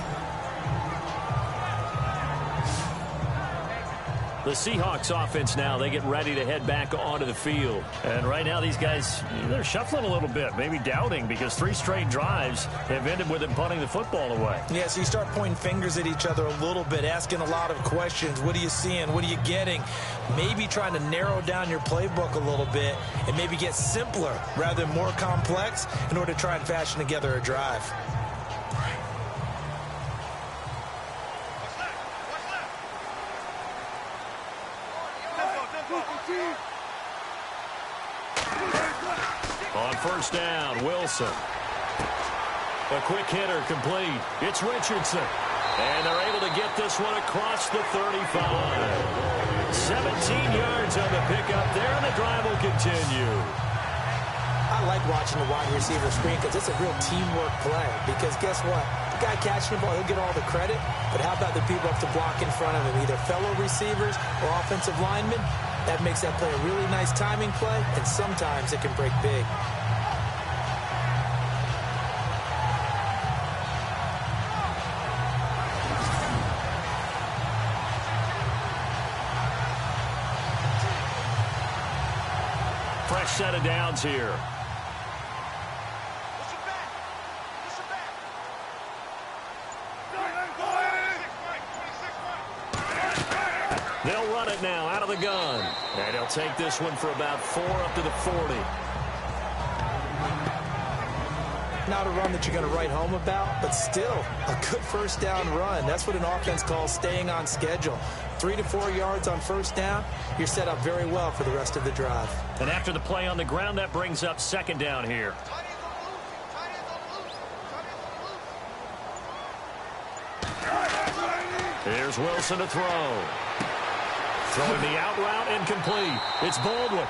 The Seahawks offense now, they get ready to head back onto the field. And right now these guys, they're shuffling a little bit, maybe doubting, because 3 straight drives have ended with them punting the football away. Yeah, so you start pointing fingers at each other a little bit, asking a lot of questions. What are you seeing? What are you getting? Maybe trying to narrow down your playbook a little bit and maybe get simpler rather than more complex in order to try and fashion together a drive. On first down, Wilson. A quick hitter complete. It's Richardson. And they're able to get this one across the 35. 17 yards on the pickup there, and the drive will continue. I like watching the wide receiver screen because it's a real teamwork play. Because guess what? The guy catching the ball, he'll get all the credit. But how about the people up to block in front of him, either fellow receivers or offensive linemen? That makes that play a really nice timing play, and sometimes it can break big. Fresh set of downs here. They'll run it now out of the gun. And he'll take this one for about 4 up to the 40. Not a run that you're going to write home about, but still a good first down run. That's what an offense calls staying on schedule. 3 to 4 yards on first down, you're set up very well for the rest of the drive. And after the play on the ground, that brings up second down here. Here's Wilson to throw. Throwing the out route incomplete. It's Baldwin.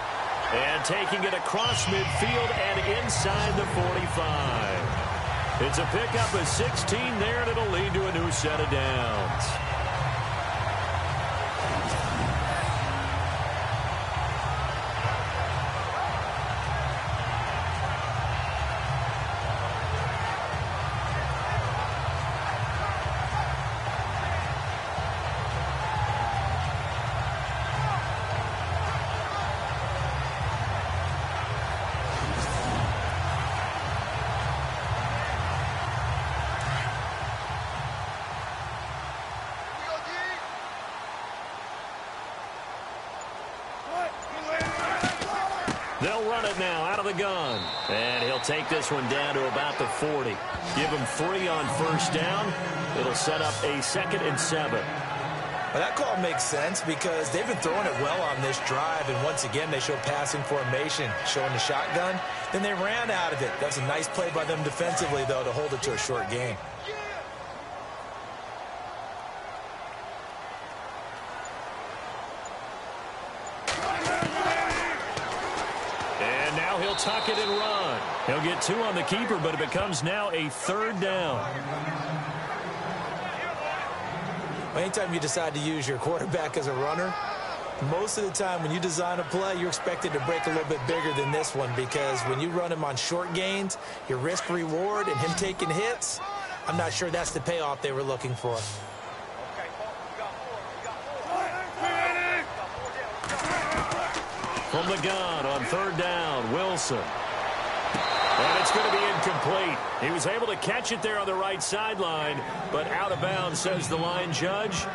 And taking it across midfield and inside the 45. It's a pickup of 16 there, and it'll lead to a new set of downs. They'll run it now out of the gun. And he'll take this one down to about the 40. Give him 3 on first down. It'll set up a 2nd and 7. Well, that call makes sense because they've been throwing it well on this drive, and once again they show passing formation, showing the shotgun. Then they ran out of it. That's a nice play by them defensively, though, to hold it to a short gain. And now he'll tuck it and run. He'll get 2 on the keeper, but it becomes now a 3rd down. Anytime you decide to use your quarterback as a runner, most of the time when you design a play, you're expected to break a little bit bigger than this one, because when you run him on short gains, your risk-reward and him taking hits, I'm not sure that's the payoff they were looking for. From the gun on 3rd down, Wilson. And it's going to be incomplete. He was able to catch it there on the right sideline, but out of bounds, says the line judge.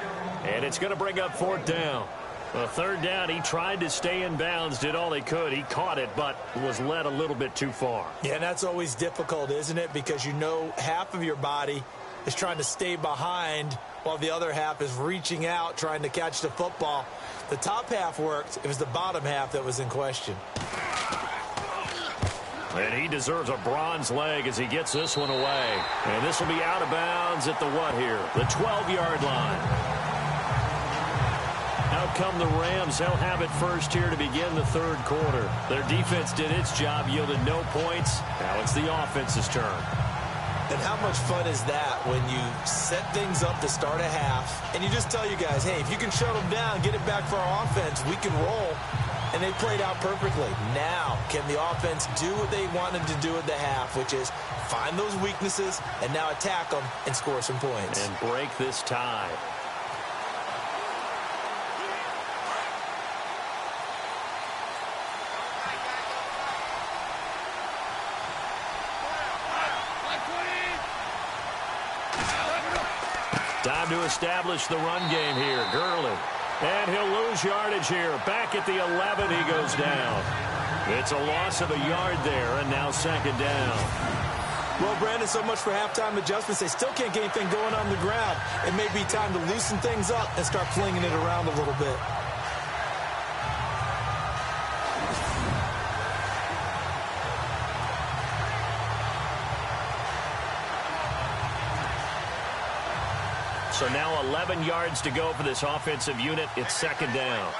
And it's going to bring up 4th down. Well, 3rd down, he tried to stay in bounds, did all he could. He caught it, but was led a little bit too far. Yeah, and that's always difficult, isn't it? Because you know half of your body is trying to stay behind while the other half is reaching out, trying to catch the football. The top half worked. It was the bottom half that was in question. And he deserves a bronze leg as he gets this one away. And this will be out of bounds at the what here? The 12-yard line. Out come the Rams. They'll have it first here to begin the 3rd quarter. Their defense did its job, yielded no points. Now it's the offense's turn. And how much fun is that when you set things up to start a half and you just tell you guys, hey, if you can shut them down, get it back for our offense, we can roll. And they played out perfectly. Now, can the offense do what they wanted to do at the half, which is find those weaknesses and now attack them and score some points. And break this tie. Time to establish the run game here. Gurley. And he'll lose yardage here. Back at the 11, he goes down. It's a loss of a yard there, and now 2nd down. Well, Brandon, so much for halftime adjustments. They still can't get anything going on the ground. It may be time to loosen things up and start flinging it around a little bit. So now 11 yards to go for this offensive unit. It's 2nd down.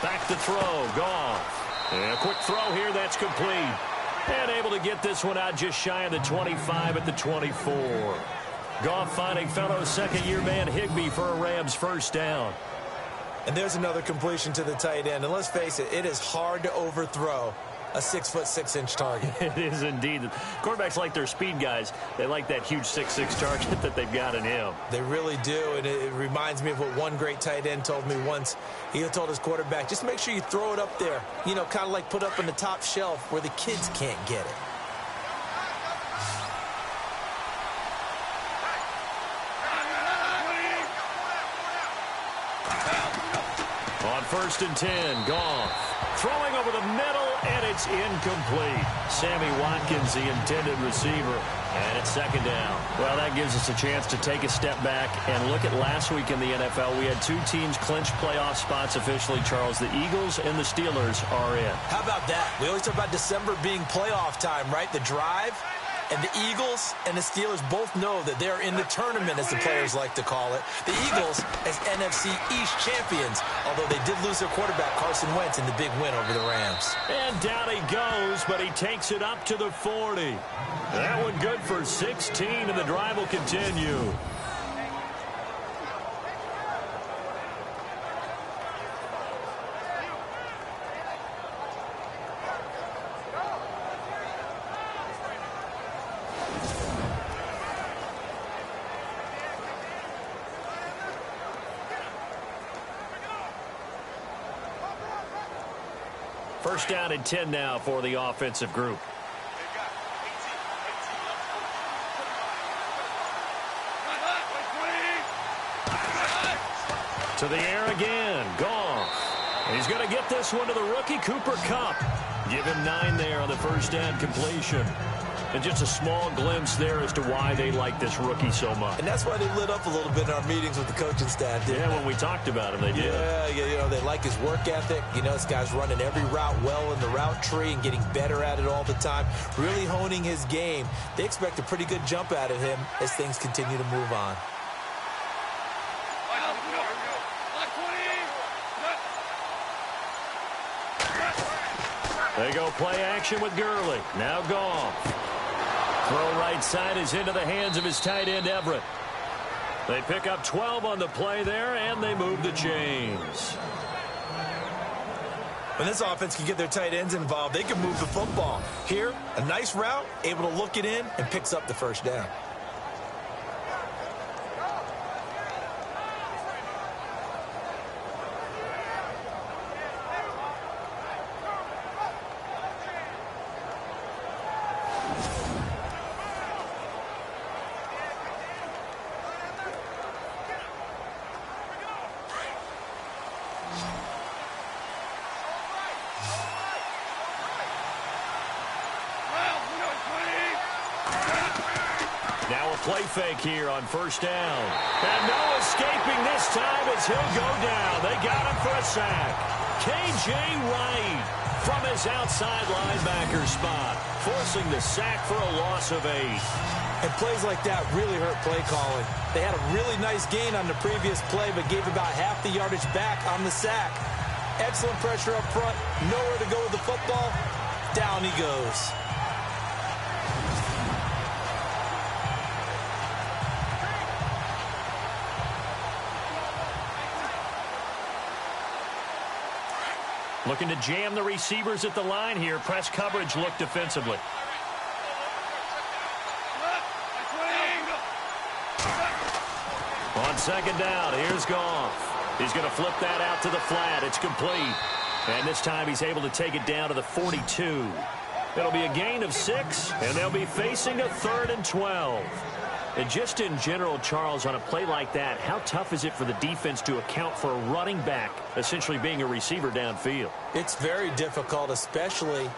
Back to throw. Goff. And a quick throw here. That's complete. And able to get this one out just shy of the 25 at the 24. Goff finding fellow 2nd-year man Higbee for a Rams 1st down. And there's another completion to the tight end. And let's face it, it is hard to overthrow a 6'6" target. It is indeed. Quarterbacks like their speed guys. They like that huge 6'6" target that they've got in him. They really do, and it reminds me of what one great tight end told me once. He told his quarterback, just make sure you throw it up there. You know, kind of like put up on the top shelf where the kids can't get it. On 1st and 10, Goff. Throwing over the middle, and it's incomplete. Sammy Watkins, the intended receiver. And it's 2nd down. Well, that gives us a chance to take a step back and look at last week in the NFL. We had 2 teams clinch playoff spots officially, Charles. The Eagles and the Steelers are in. How about that? We always talk about December being playoff time, right? The drive. And the Eagles and the Steelers both know that they're in the tournament, as the players like to call it. The Eagles as NFC East champions, although they did lose their quarterback, Carson Wentz, in the big win over the Rams. And down he goes, but he takes it up to the 40. That one good for 16, and the drive will continue. First down and 10 now for the offensive group. To the air again. Goff. He's going to get this one to the rookie, Cooper Kupp. Give him 9 there on the first down completion. And just a small glimpse there as to why they like this rookie so much. And that's why they lit up a little bit in our meetings with the coaching staff, didn't they? When we talked about him, they did. Yeah, you know, they like his work ethic. You know, this guy's running every route well in the route tree and getting better at it all the time, really honing his game. They expect a pretty good jump out of him as things continue to move on. They go play action with Gurley. Now Goff. Throw right side is into the hands of his tight end, Everett. They pick up 12 on the play there, and they move the chains. When this offense can get their tight ends involved, they can move the football. Here, a nice route, able to look it in, and picks up the first down. play fake here on first down. And no escaping this time as he'll go down. They got him for a sack. K.J. Wright from his outside linebacker spot, forcing the sack for a loss of 8. And plays like that really hurt play calling. They had a really nice gain on the previous play, but gave about half the yardage back on the sack. Excellent pressure up front. Nowhere to go with the football. Down he goes. Looking to jam the receivers at the line here. Press coverage look defensively. On second down, here's Goff. He's going to flip that out to the flat. It's complete. And this time he's able to take it down to the 42. It'll be a gain of 6, and they'll be facing a 3rd and 12. And just in general, Charles, on a play like that, how tough is it for the defense to account for a running back essentially being a receiver downfield? It's very difficult, especially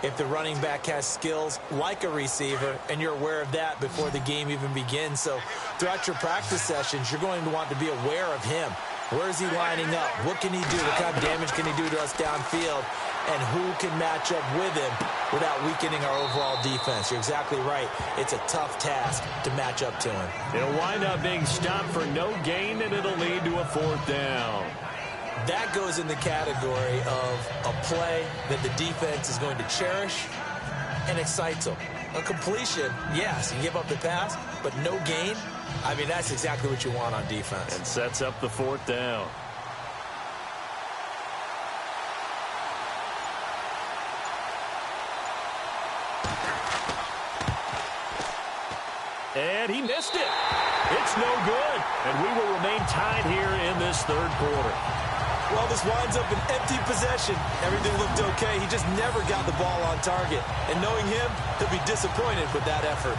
if the running back has skills like a receiver, and you're aware of that before the game even begins. So throughout your practice sessions, you're going to want to be aware of him. Where is he lining up? What can he do? What kind of damage can he do to us downfield? And who can match up with him without weakening our overall defense? You're exactly right. It's a tough task to match up to him. It'll wind up being stopped for no gain, and it'll lead to a 4th down. That goes in the category of a play that the defense is going to cherish and excites them. A completion, yes, you give up the pass, but no gain. I mean, that's exactly what you want on defense. And sets up the 4th down. And he missed it. It's no good. And we will remain tied here in this 3rd quarter. Well, this winds up an empty possession. Everything looked okay. He just never got the ball on target. And knowing him, he'll be disappointed with that effort.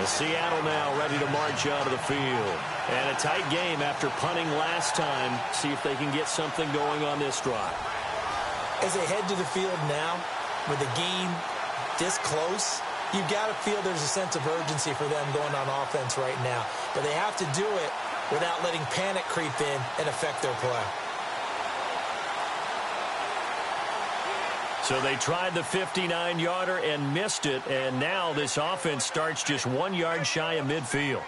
The Seattle now ready to march out of the field. And a tight game after punting last time. See if they can get something going on this drive. As they head to the field now, with the game this close, you've got to feel there's a sense of urgency for them going on offense right now. But they have to do it without letting panic creep in and affect their play. So they tried the 59-yarder and missed it, and now this offense starts just 1 yard shy of midfield.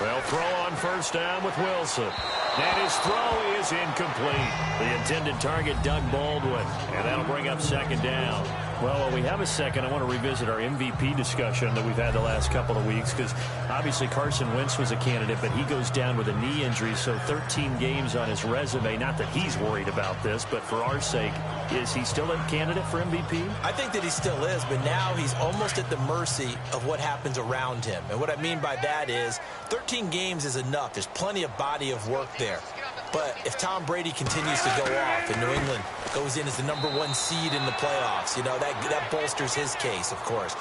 Well, throw on first down with Wilson. And his throw is incomplete. The intended target, Doug Baldwin. And that'll bring up second down. Well, while we have a second, I want to revisit our MVP discussion that we've had the last couple of weeks, because obviously Carson Wentz was a candidate, but he goes down with a knee injury, so 13 games on his resume. Not that he's worried about this, but for our sake, is he still a candidate for MVP? I think that he still is, but now he's almost at the mercy of what happens around him. And what I mean by that is 13 games is enough. There's plenty of body of work there. But if Tom Brady continues to go off and New England goes in as the #1 seed in the playoffs, you know, that bolsters his case, of course.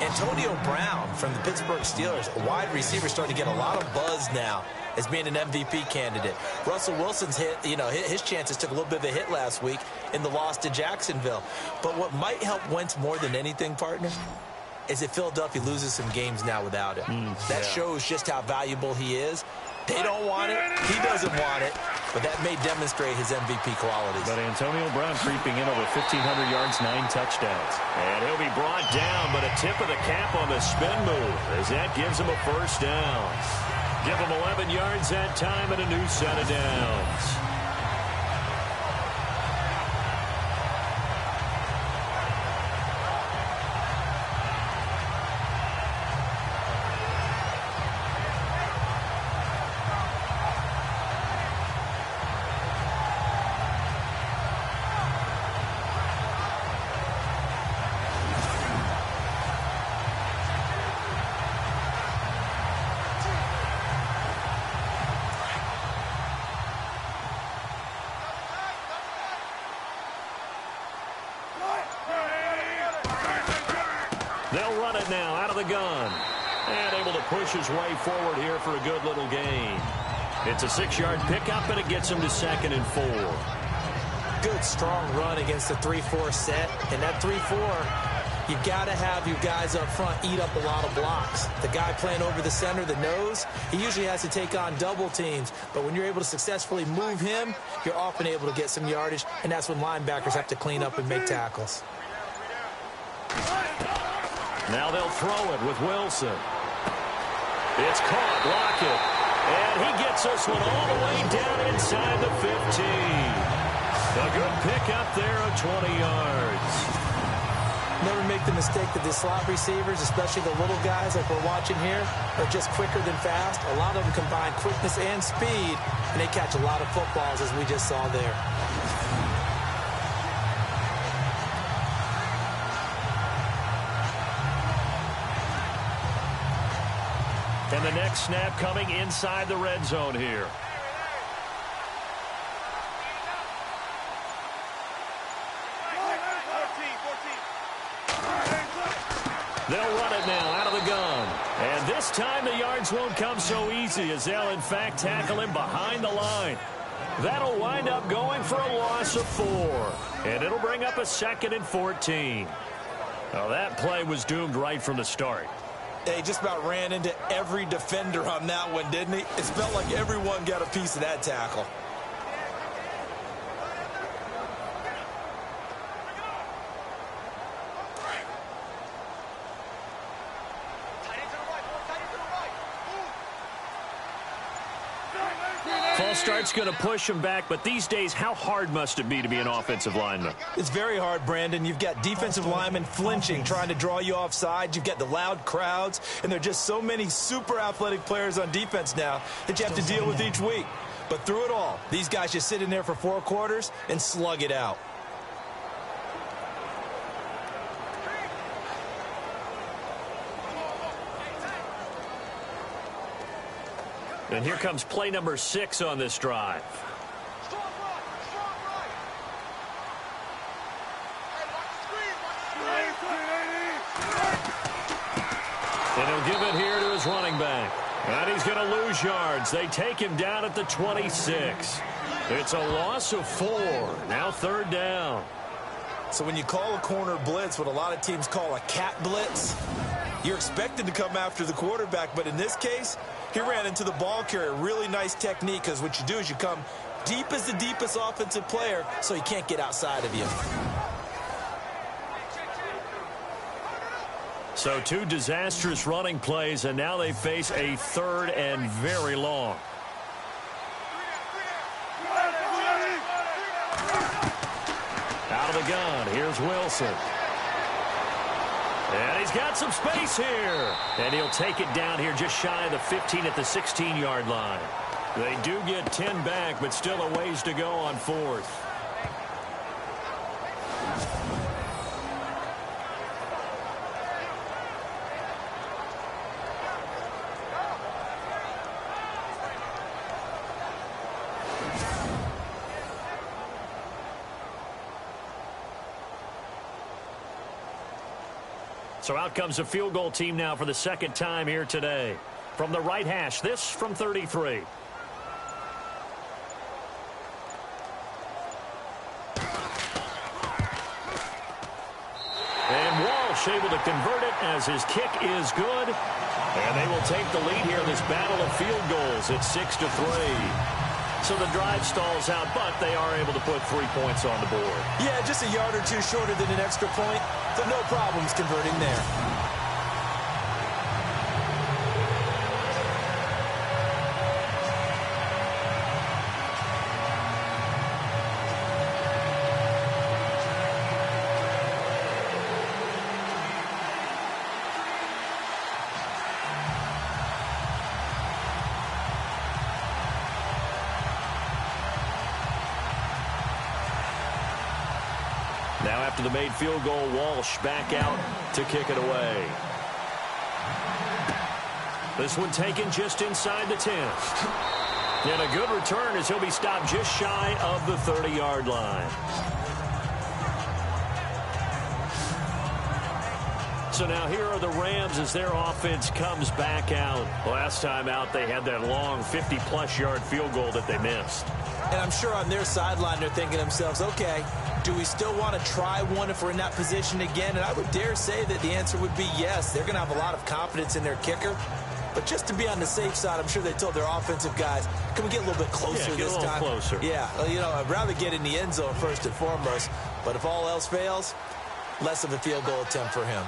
Antonio Brown from the Pittsburgh Steelers, a wide receiver, starting to get a lot of buzz now as being an MVP candidate. Russell Wilson's hit, you know, his chances took a little bit of a hit last week in the loss to Jacksonville. But what might help Wentz more than anything, partner, is that Philadelphia loses some games now without him. That shows just how valuable he is. They don't want it. He doesn't want it. But that may demonstrate his MVP qualities. But Antonio Brown creeping in over 1,500 yards, 9 touchdowns. And he'll be brought down, but a tip of the cap on the spin move as that gives him a first down. Give him 11 yards that time and a new set of downs. They'll run it now out of the gun. And able to push his way forward here for a good little gain. It's a 6-yard pickup, and it gets him to 2nd and 4. Good, strong run against the 3-4 set. And that 3-4, you've got to have your guys up front eat up a lot of blocks. The guy playing over the center, the nose, he usually has to take on double teams. But when you're able to successfully move him, you're often able to get some yardage, and that's when linebackers have to clean up and make tackles. Now they'll throw it with Wilson. It's caught, Lockett. And he gets this one all the way down inside the 15. A good pickup there of 20 yards. Never make the mistake that the slot receivers, especially the little guys like we're watching here, are just quicker than fast. A lot of them combine quickness and speed, and they catch a lot of footballs, as we just saw there. And the next snap coming inside the red zone here. They'll run it now out of the gun. And this time the yards won't come so easy, as they'll in fact tackle him behind the line. That'll wind up going for a loss of 4. And it'll bring up a 2nd and 14. Now that play was doomed right from the start. He just about ran into every defender on that one, didn't he? It felt like everyone got a piece of that tackle. False start's going to push him back, but these days, how hard must it be to be an offensive lineman? It's very hard, Brandon. You've got defensive linemen flinching, trying to draw you offside. You've got the loud crowds, and there are just so many super athletic players on defense now that you have to deal with each week. But through it all, these guys just sit in there for 4 quarters and slug it out. And here comes play number 6 on this drive. And he'll give it here to his running back. And he's going to lose yards. They take him down at the 26. It's a loss of 4. Now 3rd down. So when you call a corner blitz, what a lot of teams call a cat blitz, you're expected to come after the quarterback. But in this case, he ran into the ball carrier. Really nice technique, because what you do is you come deep as the deepest offensive player, so he can't get outside of you. So 2 disastrous running plays, and now they face a 3rd and very long. Out of the gun, here's Wilson. And he's got some space here. And he'll take it down here just shy of the 15 at the 16-yard line. They do get 10 back, but still a ways to go on 4th. So out comes the field goal team now for the 2nd time here today. From the right hash, this from 33. And Walsh able to convert it as his kick is good. And they will take the lead here in this battle of field goals at 6-3. So the drive stalls out, but they are able to put 3 points on the board. Yeah, just a yard or 2 shorter than an extra point, so no problems converting there. Now after the made field goal, Walsh back out to kick it away. This one taken just inside the 10. And a good return as he'll be stopped just shy of the 30-yard line. So now here are the Rams as their offense comes back out. Last time out, they had that long 50-plus yard field goal that they missed. And I'm sure on their sideline they're thinking to themselves, okay, do we still want to try one if we're in that position again? And I would dare say that the answer would be yes. They're going to have a lot of confidence in their kicker. But just to be on the safe side, I'm sure they told their offensive guys, can we get a little bit closer this time? Closer. Yeah, you know, I'd rather get in the end zone first and foremost. But if all else fails, less of a field goal attempt for him.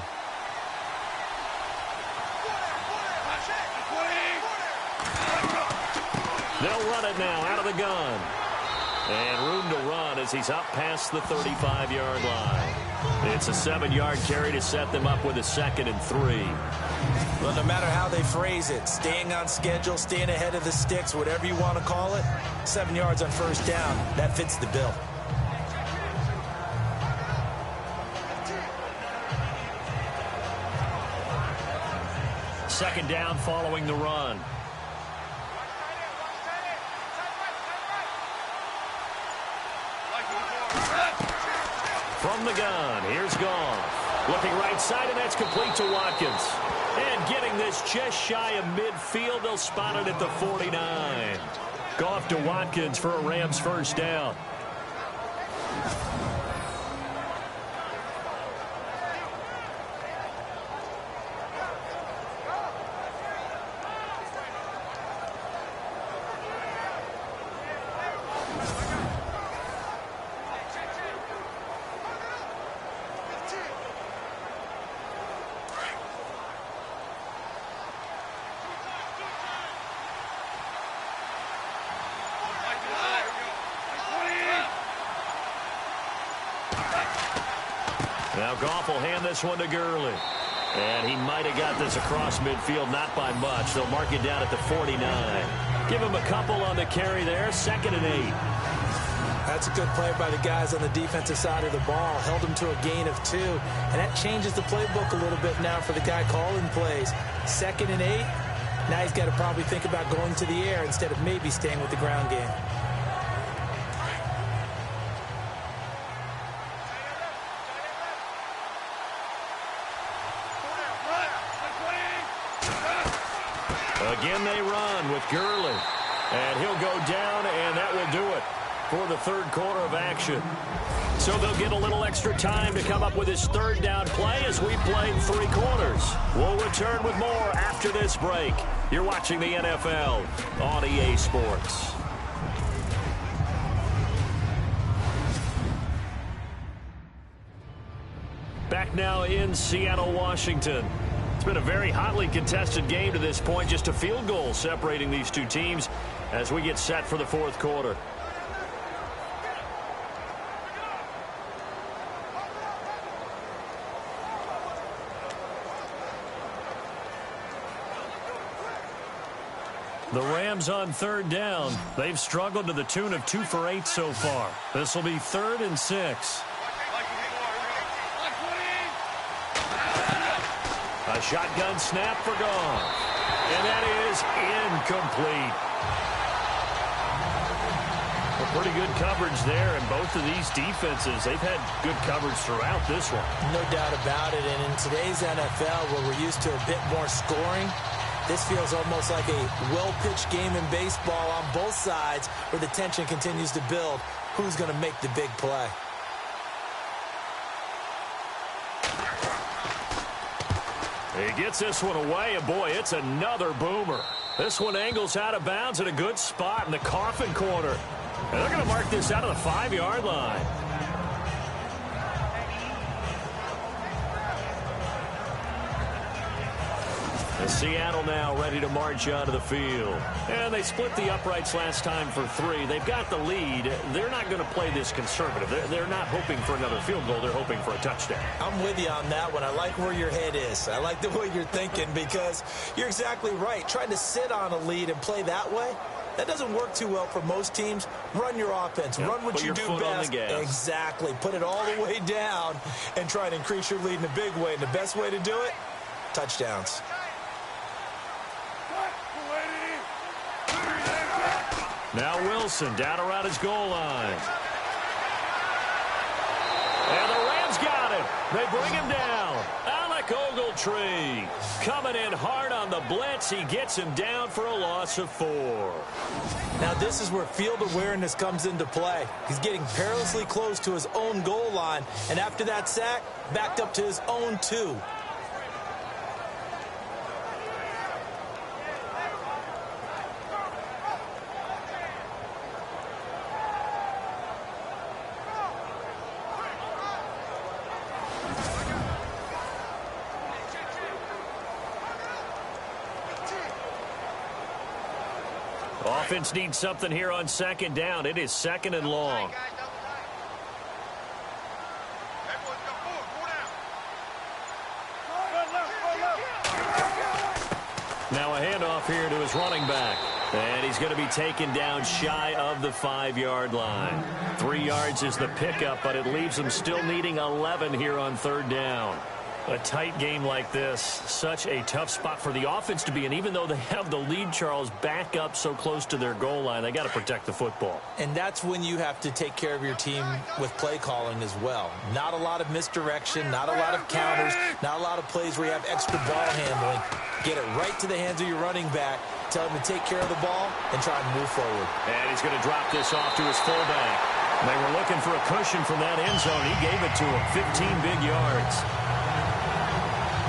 They'll run it now out of the gun. And room to run as he's up past the 35-yard line. It's a 7-yard carry to set them up with a 2nd and 3. Well, no matter how they phrase it, staying on schedule, staying ahead of the sticks, whatever you want to call it, 7 yards on first down, that fits the bill. Second down following the run. From the gun, here's Goff. Looking right side, and that's complete to Watkins. And getting this just shy of midfield, they'll spot it at the 49. Goff to Watkins for a Rams first down. Now Goff will hand this one to Gurley. And he might have got this across midfield, not by much. They'll mark it down at the 49. Give him a couple on the carry there, 2nd and 8. That's a good play by the guys on the defensive side of the ball. Held him to a gain of 2. And that changes the playbook a little bit now for the guy calling plays. 2nd and 8. Now he's got to probably think about going to the air instead of maybe staying with the ground game. Again they run with Gurley. And he'll go down, and that will do it for the third quarter of action. So they'll get a little extra time to come up with his third down play as we played 3 quarters. We'll return with more after this break. You're watching the NFL on EA Sports. Back now in Seattle, Washington. It's been a very hotly contested game to this point. Just a field goal separating these two teams as we get set for the fourth quarter. The Rams on third down. They've struggled to the tune of 2 for 8 so far. This will be 3rd and 6. A shotgun snap for Goff. And that is incomplete. A pretty good coverage there, and both of these defenses, they've had good coverage throughout this one. No doubt about it, and in today's NFL, where we're used to a bit more scoring, this feels almost like a well-pitched game in baseball on both sides where the tension continues to build. Who's going to make the big play? He gets this one away, and boy, it's another boomer. This one angles out of bounds at a good spot in the coffin corner. And they're going to mark this out of the 5-yard line. And Seattle now ready to march onto the field. And they split the uprights last time for 3. They've got the lead. They're not going to play this conservative. They're not hoping for another field goal. They're hoping for a touchdown. I'm with you on that one. I like where your head is. I like the way you're thinking because you're exactly right. Trying to sit on a lead and play that way, that doesn't work too well for most teams. Run your offense. Yep. Run what you do best. Exactly. Put it all the way down and try and increase your lead in a big way. And the best way to do it, touchdowns. Now Wilson down around his goal line. And the Rams got him. They bring him down. On the quarterback, Ogletree. Coming in hard on the blitz. He gets him down for a loss of 4. Now this is where field awareness comes into play. He's getting perilously close to his own goal line, and after that sack, backed up to his own 2. Offense needs something here on second down. It is 2nd and long. Now a handoff here to his running back. And he's going to be taken down shy of the 5-yard line. 3 yards is the pickup, but it leaves him still needing 11 here on 3rd down. A tight game like this, such a tough spot for the offense to be in. Even though they have the lead, Charles, back up so close to their goal line, they got to protect the football. And that's when you have to take care of your team with play calling as well. Not a lot of misdirection, not a lot of counters, not a lot of plays where you have extra ball handling. Get it right to the hands of your running back, tell him to take care of the ball, and try and move forward. And he's going to drop this off to his fullback. They were looking for a cushion from that end zone. He gave it to him, 15 big yards.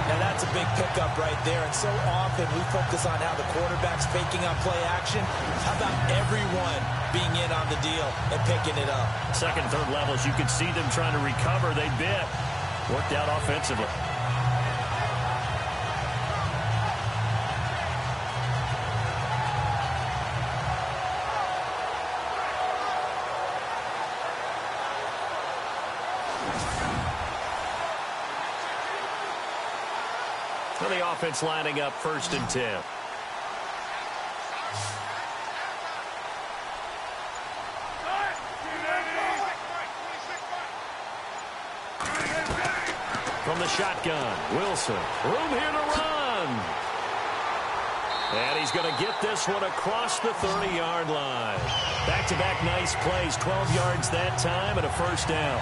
Now that's a big pickup right there, and so often we focus on how the quarterback's faking on play action. How about everyone being in on the deal and picking it up? 2nd, 3rd levels, you could see them trying to recover. They bit. Worked out offensively. For the offense lining up 1st and 10. From the shotgun, Wilson. Room here to run. And he's going to get this one across the 30-yard line. Back-to-back nice plays, 12 yards that time and a 1st down.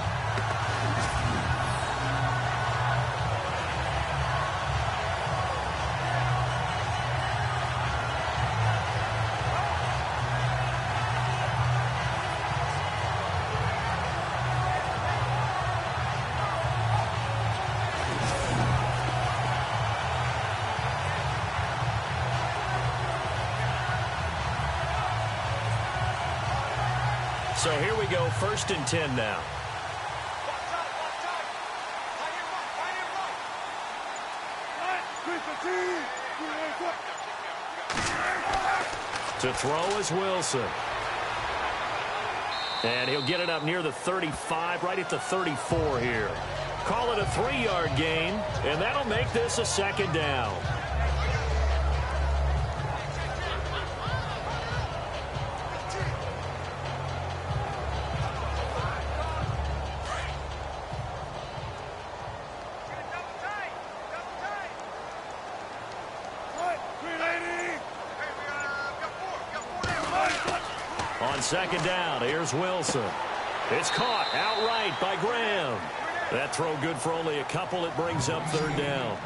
So here we go, 1st and 10 now. To throw is Wilson. And he'll get it up near the 35, right at the 34 here. Call it a 3-yard gain, and that'll make this a 2nd down. On 2nd down, here's Wilson. It's caught outright by Graham. That throw good for only a couple. It brings up 3rd down.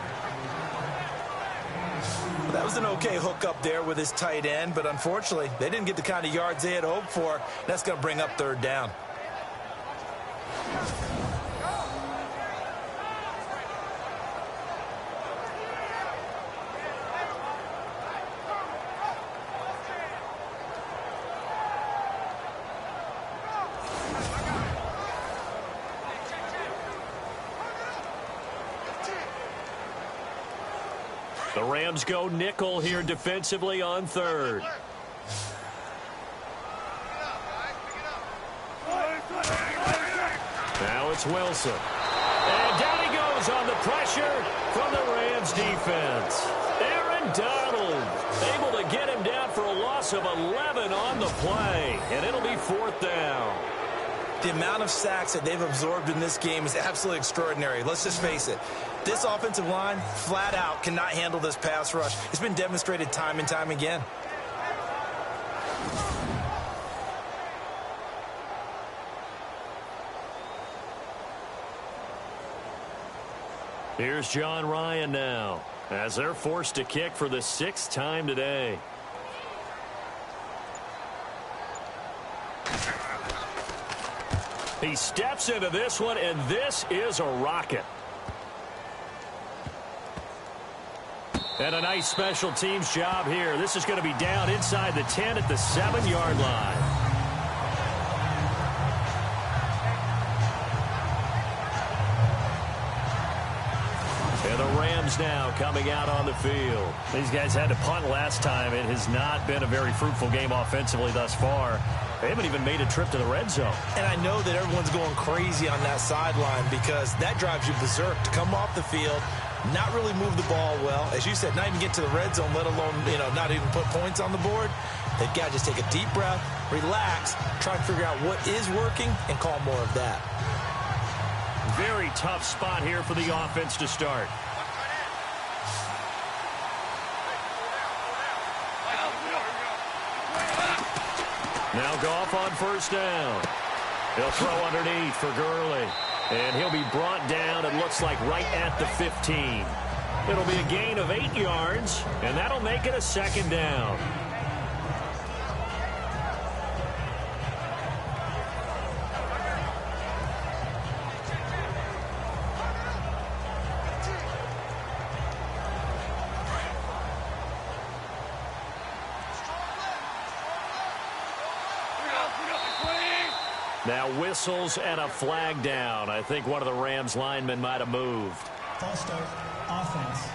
Well, that was an okay hook up there with his tight end, but unfortunately, they didn't get the kind of yards they had hoped for. That's going to bring up 3rd down. The Rams go nickel here defensively on 3rd. Now it's Wilson. And down he goes on the pressure from the Rams defense. Aaron Donald able to get him down for a loss of 11 on the play. And it'll be 4th down. The amount of sacks that they've absorbed in this game is absolutely extraordinary. Let's just face it. This offensive line, flat out, cannot handle this pass rush. It's been demonstrated time and time again. Here's John Ryan now, as they're forced to kick for the 6th time today. He steps into this one, and this is a rocket. And a nice special teams job here. This is going to be down inside the 10 at the 7-yard line. And the Rams now coming out on the field. These guys had to punt last time. It has not been a very fruitful game offensively thus far. They haven't even made a trip to the red zone. And I know that everyone's going crazy on that sideline because that drives you berserk to come off the field, not really move the ball well. As you said, not even get to the red zone, let alone, not even put points on the board. They've got to just take a deep breath, relax, try and figure out what is working, and call more of that. Very tough spot here for the offense to start. Now Goff on first down. He'll throw underneath for Gurley. And he'll be brought down, it looks like, right at the 15. It'll be a gain of 8 yards, and that'll make it a 2nd down. Now whistles and a flag down. I think one of the Rams linemen might have moved. False start, offense.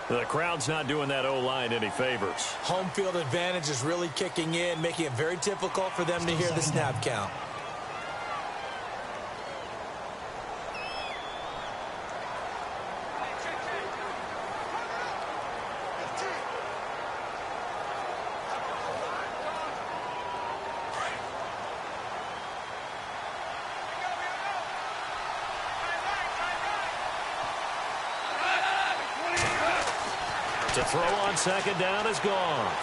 The crowd's not doing that O-line any favors. Home field advantage is really kicking in, making it very difficult for them to hear the snap count. To throw on 2nd down is gone.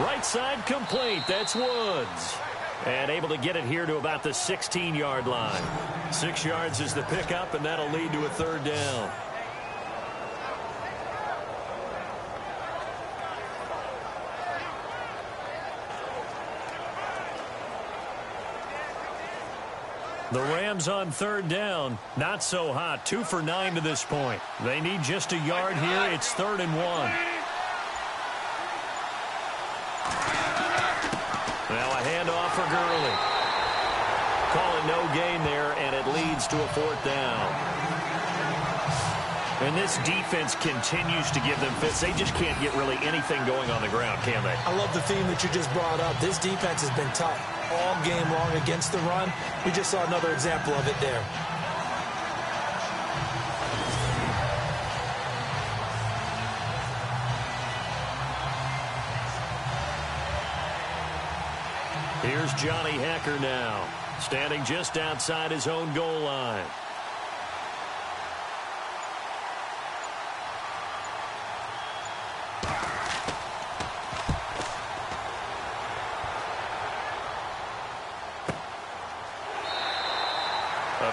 Right side complete. That's Woods. And able to get it here to about the 16-yard line. 6 yards is the pickup, and that'll lead to a 3rd down. The Rams on 3rd down, not so hot. 2 for 9 to this point. They need just a yard here. It's 3rd and 1. Now a handoff for Gurley. Call it no gain there, and it leads to a 4th down. And this defense continues to give them fits. They just can't get really anything going on the ground, can they? I love the theme that you just brought up. This defense has been tough all game long against the run. We just saw another example of it there. Here's Johnny Hecker now, standing just outside his own goal line.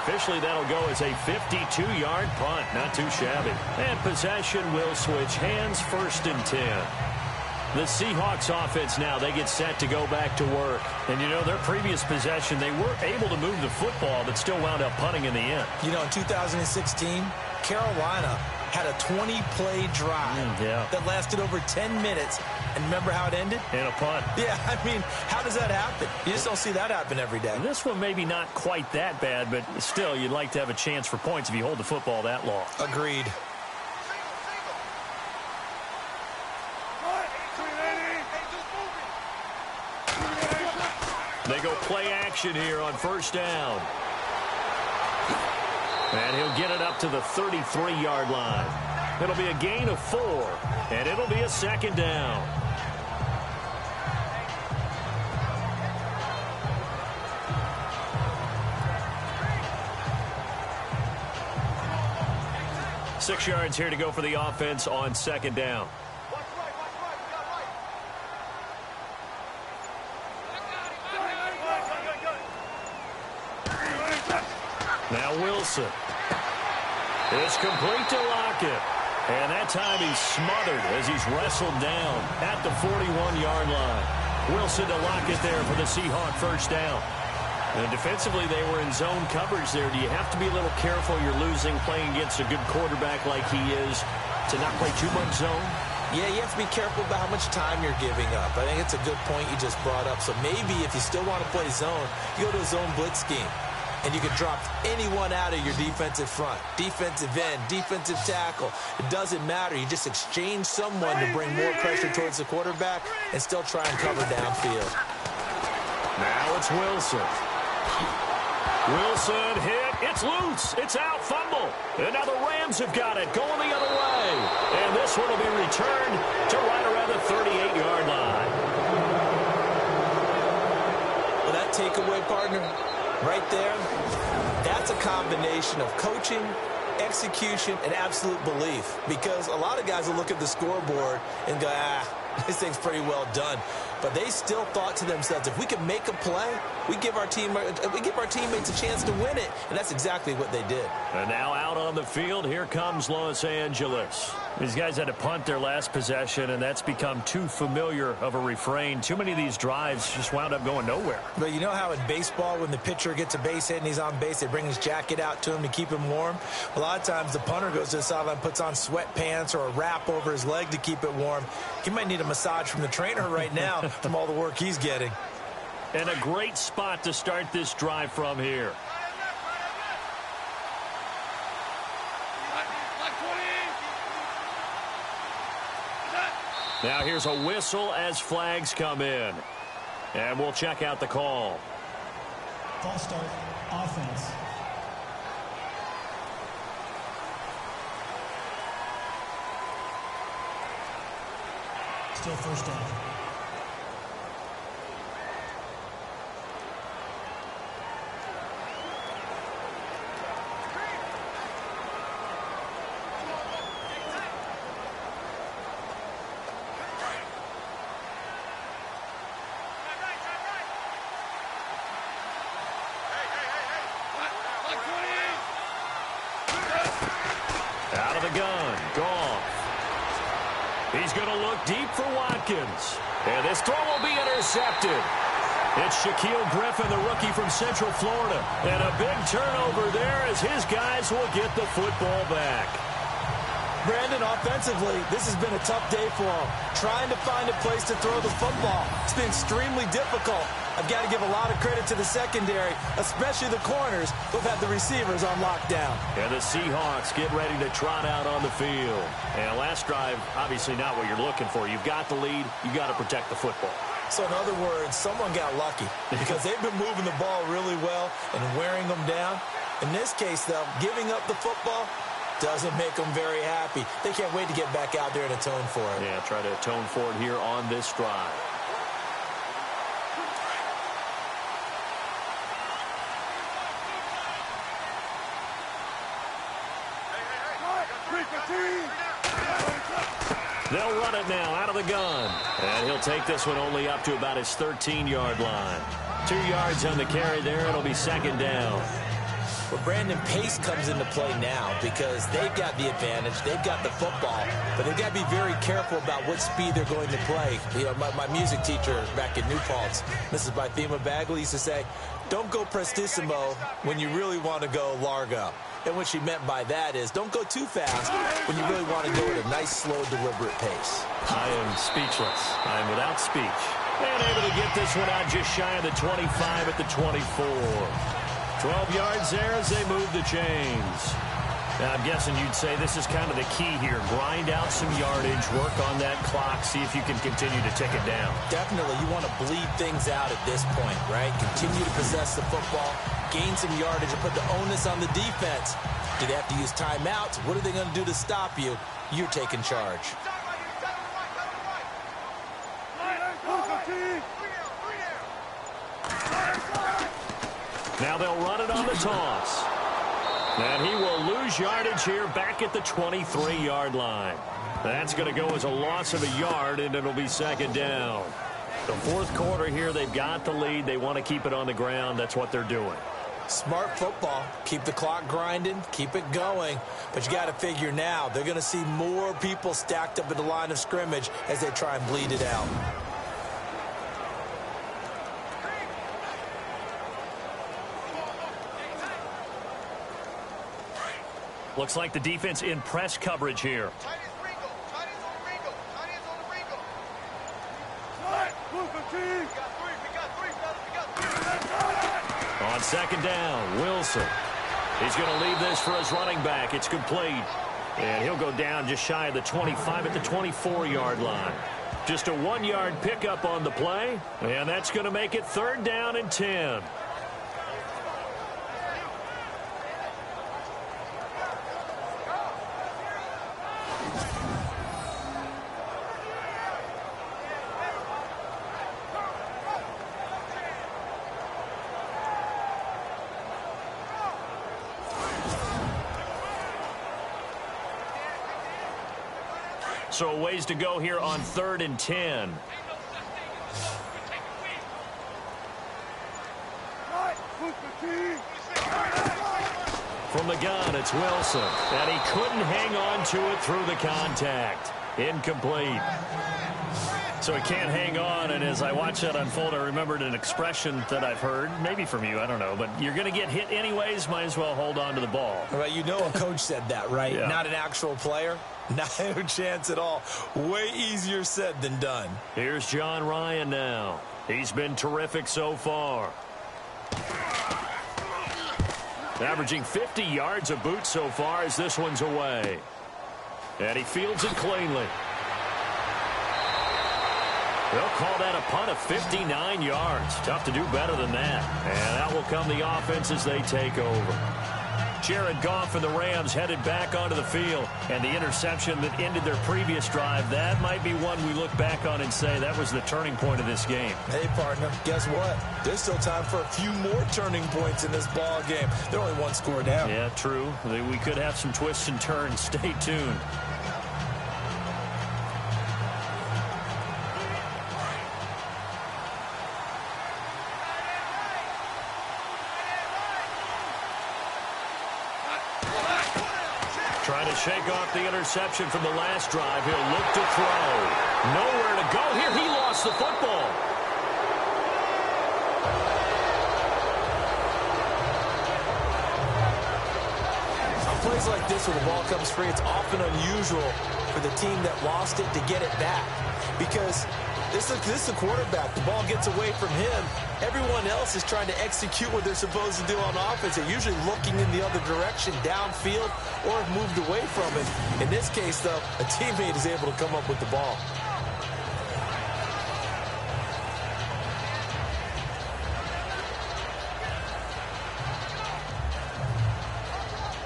Officially, that'll go as a 52-yard punt. Not too shabby. And possession will switch hands, 1st and 10. The Seahawks offense now, they get set to go back to work. And, their previous possession, they were able to move the football, but still wound up punting in the end. In 2016, Carolina had a 20-play drive that lasted over 10 minutes. And remember how it ended? In a punt. Yeah, how does that happen? You just don't see that happen every day. And this one maybe not quite that bad, but still, you'd like to have a chance for points if you hold the football that long. Agreed. They go play action here on 1st down. And he'll get it up to the 33-yard line. It'll be a gain of 4, and it'll be a 2nd down. Six yards here to go for the offense on 2nd down. Now Wilson. It's complete to Lockett. And that time he's smothered as he's wrestled down at the 41-yard line. Wilson to Lockett there for the Seahawks first down. And defensively, they were in zone coverage there. Do you have to be a little careful? You're losing playing against a good quarterback like he is to not play too much zone? Yeah, you have to be careful about how much time you're giving up. I think it's a good point you just brought up. So maybe if you still want to play zone, you go to a zone blitz scheme. And you can drop anyone out of your defensive front. Defensive end, defensive tackle. It doesn't matter. You just exchange someone to bring more pressure towards the quarterback and still try and cover downfield. Now it's Wilson. Wilson hit. It's loose. It's out. Fumble. And now the Rams have got it. Going the other way. And this one will be returned to right around the 38-yard line. Well, that takeaway, partner, right there, that's a combination of coaching, execution, and absolute belief. Because a lot of guys will look at the scoreboard and go, this thing's pretty well done. But they still thought to themselves, if we can make a play, we give our teammates a chance to win it. And that's exactly what they did. And now out on the field, here comes Los Angeles. These guys had to punt their last possession, and that's become too familiar of a refrain. Too many of these drives just wound up going nowhere. But you know how in baseball, when the pitcher gets a base hit and he's on base, they bring his jacket out to him to keep him warm? A lot of times the punter goes to the sideline, puts on sweatpants or a wrap over his leg to keep it warm. He might need a massage from the trainer right now from all the work he's getting. And a great spot to start this drive from here. Now here's a whistle as flags come in. And we'll check out the call. False start, offense. Still first down. Out of the gun. Goff. He's going to look deep for Watkins. And this throw will be intercepted. It's Shaquille Griffin, the rookie from Central Florida. And a big turnover there as his guys will get the football back. Brandon, offensively, this has been a tough day for him. Trying to find a place to throw the football. It's been extremely difficult. I've got to give a lot of credit to the secondary, especially the corners who've had the receivers on lockdown. And the Seahawks get ready to trot out on the field. And last drive, obviously not what you're looking for. You've got the lead. You've got to protect the football. So in other words, someone got lucky because they've been moving the ball really well and wearing them down. In this case, though, giving up the football doesn't make them very happy. They can't wait to get back out there and atone for it. Yeah, try to atone for it here on this drive. They'll run it now out of the gun. And he'll take this one only up to about his 13-yard line. 2 yards on the carry there. It'll be second down. Well, Brandon, pace comes into play now because they've got the advantage. They've got the football, but they've got to be very careful about what speed they're going to play. You know, my music teacher back in New Paltz, Mrs. Bythema Bagley, used to say, don't go prestissimo when you really want to go largo. And what she meant by that is don't go too fast when you really want to go at a nice, slow, deliberate pace. I am speechless. I am without speech. And able to get this one out just shy of the 25 at the 24. 12 yards there as they move the chains. Now, I'm guessing you'd say this is kind of the key here. Grind out some yardage, work on that clock, see if you can continue to tick it down. Definitely. You want to bleed things out at this point, right? Continue to possess the football, gain some yardage, and put the onus on the defense. Do they have to use timeouts? What are they going to do to stop you? You're taking charge. Now they'll run it on the toss. And he will lose yardage here back at the 23-yard line. That's going to go as a loss of a yard, and it'll be second down. The fourth quarter here, they've got the lead. They want to keep it on the ground. That's what they're doing. Smart football. Keep the clock grinding. Keep it going. But you got to figure now, they're going to see more people stacked up at the line of scrimmage as they try and bleed it out. Looks like the defense in press coverage here. On second down, Wilson. He's going to leave this for his running back. It's complete. And he'll go down just shy of the 25 at the 24-yard line. Just a 1-yard pickup on the play. And that's going to make it 3rd down and 10. So a ways to go here on 3rd and 10. From the gun, it's Wilson. And he couldn't hang on to it through the contact. Incomplete. So he can't hang on, and as I watch that unfold, I remembered an expression that I've heard, maybe from you, I don't know, but you're going to get hit anyways, might as well hold on to the ball. Right, you know a coach said that, right? Yeah. Not an actual player. No chance at all. Way easier said than done. Here's John Ryan now. He's been terrific so far. Averaging 50 yards a boot so far as this one's away. And he fields it cleanly. They'll call that a punt of 59 yards. Tough to do better than that. And out will come the offense as they take over. Jared Goff and the Rams headed back onto the field. And the interception that ended their previous drive, that might be one we look back on and say that was the turning point of this game. Hey, partner, guess what? There's still time for a few more turning points in this ball game. They're only 1 score down. Yeah, true. We could have some twists and turns. Stay tuned. Trying to shake off the interception from the last drive. He'll look to throw. Nowhere to go here. He lost the football. On plays like this where the ball comes free, it's often unusual for the team that lost it to get it back. Because this is the quarterback. The ball gets away from him. Everyone else is trying to execute what they're supposed to do on offense. They're usually looking in the other direction, downfield, or have moved away from it. In this case, though, a teammate is able to come up with the ball.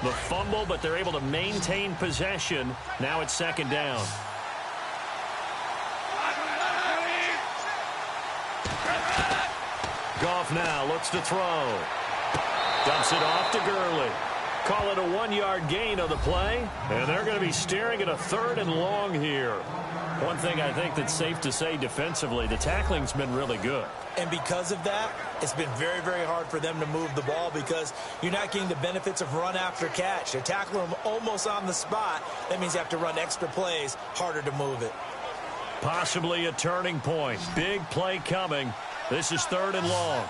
The fumble, but they're able to maintain possession. Now it's 2nd down. Goff now looks to throw. Dumps it off to Gurley. Call it a 1-yard gain on the play. And they're going to be staring at a 3rd and long here. One thing I think that's safe to say defensively, the tackling's been really good. And because of that, it's been very, very hard for them to move the ball because you're not getting the benefits of run after catch. They're tackling them almost on the spot. That means you have to run extra plays, harder to move it. Possibly a turning point. Big play coming. This is 3rd and long.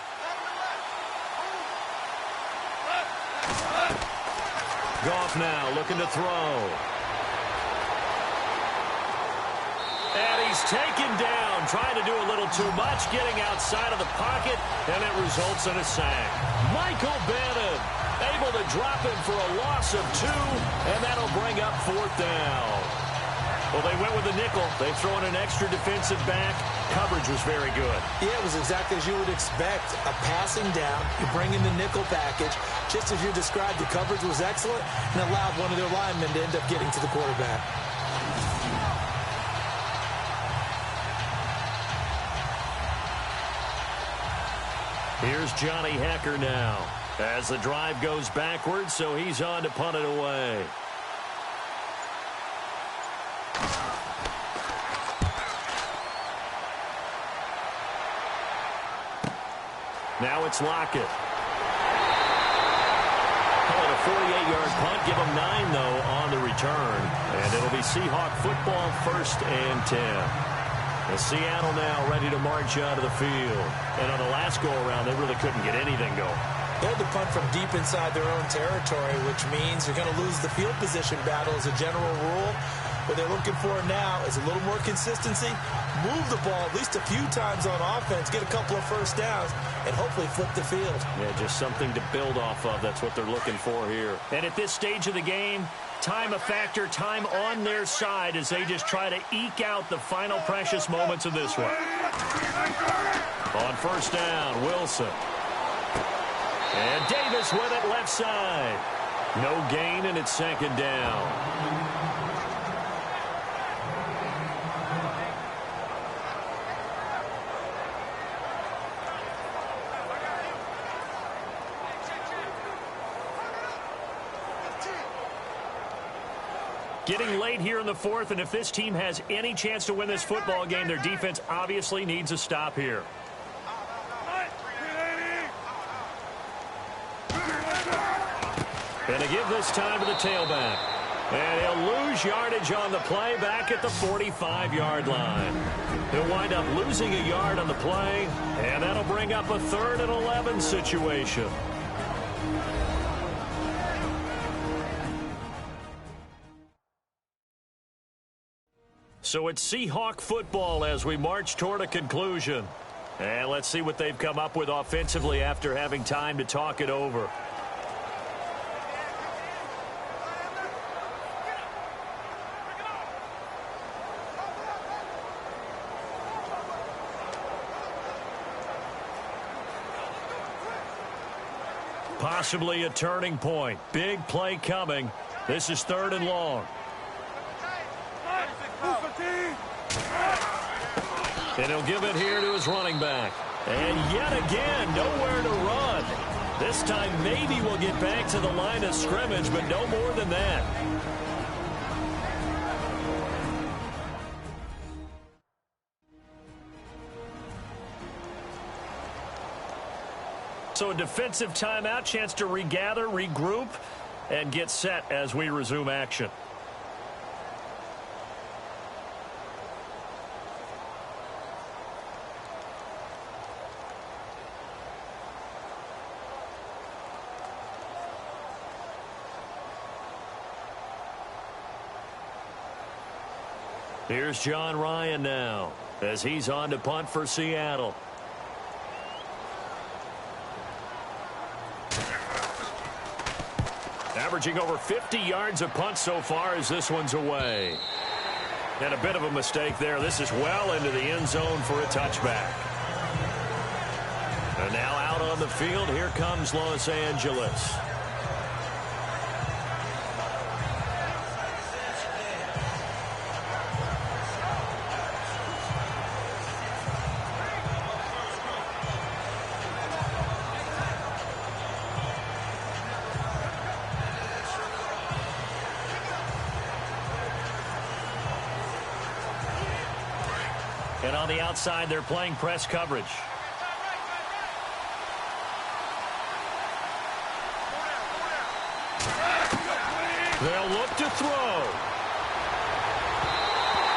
Goff now looking to throw. And he's taken down, trying to do a little too much, getting outside of the pocket, and it results in a sack. Michael Bannon able to drop him for a loss of 2, and that'll bring up 4th down. Well, they went with a nickel. They've thrown an extra defensive back. Coverage was very good. Yeah, it was exactly as you would expect. A passing down, you bring in the nickel package. Just as you described, the coverage was excellent and allowed one of their linemen to end up getting to the quarterback. Here's Johnny Hecker now as the drive goes backwards, so he's on to punt it away. Now it's Lockett. 48-yard punt. Give them 9, though, on the return. And it'll be Seahawk football, 1st and 10. And Seattle now ready to march out of the field. And on the last go-around, they really couldn't get anything going. They had to punt from deep inside their own territory, which means you're going to lose the field position battle as a general rule. What they're looking for now is a little more consistency, move the ball at least a few times on offense, get a couple of first downs, and hopefully flip the field. Yeah, just something to build off of. That's what they're looking for here. And at this stage of the game, time a factor, time on their side as they just try to eke out the final precious moments of this one. On 1st down, Wilson. And Davis with it left side. No gain, and it's 2nd down. Getting late here in the 4th, and if this team has any chance to win this football game, their defense obviously needs a stop here. And they give this time to the tailback. And he'll lose yardage on the play back at the 45-yard line. He'll wind up losing a yard on the play, and that'll bring up a 3rd and 11 situation. So it's Seahawk football as we march toward a conclusion. And let's see what they've come up with offensively after having time to talk it over. Possibly a turning point. Big play coming. This is 3rd and long. And he'll give it here to his running back. And yet again, nowhere to run. This time maybe we'll get back to the line of scrimmage, but no more than that. So a defensive timeout, chance to regather, regroup, and get set as we resume action. Here's John Ryan now as he's on to punt for Seattle. Averaging over 50 yards a punt so far as this one's away. And a bit of a mistake there. This is well into the end zone for a touchback. And now out on the field, here comes Los Angeles. And on the outside, they're playing press coverage. They'll look to throw.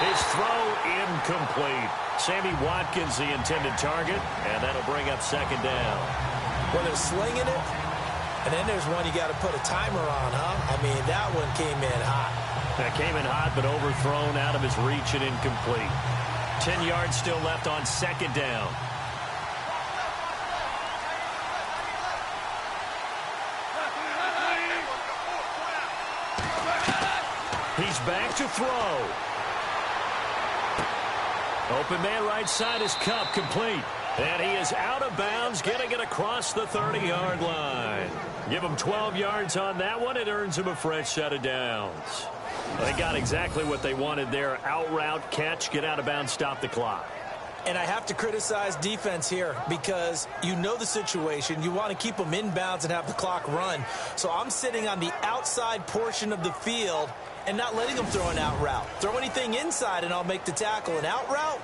His throw incomplete. Sammy Watkins the intended target, and that'll bring up 2nd down. Well, they're slinging it, and then there's one you got to put a timer on, huh? I mean, that one came in hot. That came in hot, but overthrown out of his reach and incomplete. 10 yards still left on 2nd down. He's back to throw. Open man right side is Cup, complete. And he is out of bounds, getting it across the 30-yard line. Give him 12 yards on that one. It earns him a fresh set of downs. They got exactly what they wanted there. Out route, catch, get out of bounds, stop the clock. And I have to criticize defense here because you know the situation. You want to keep them inbounds and have the clock run. So I'm sitting on the outside portion of the field and not letting them throw an out route. Throw anything inside and I'll make the tackle. An out route?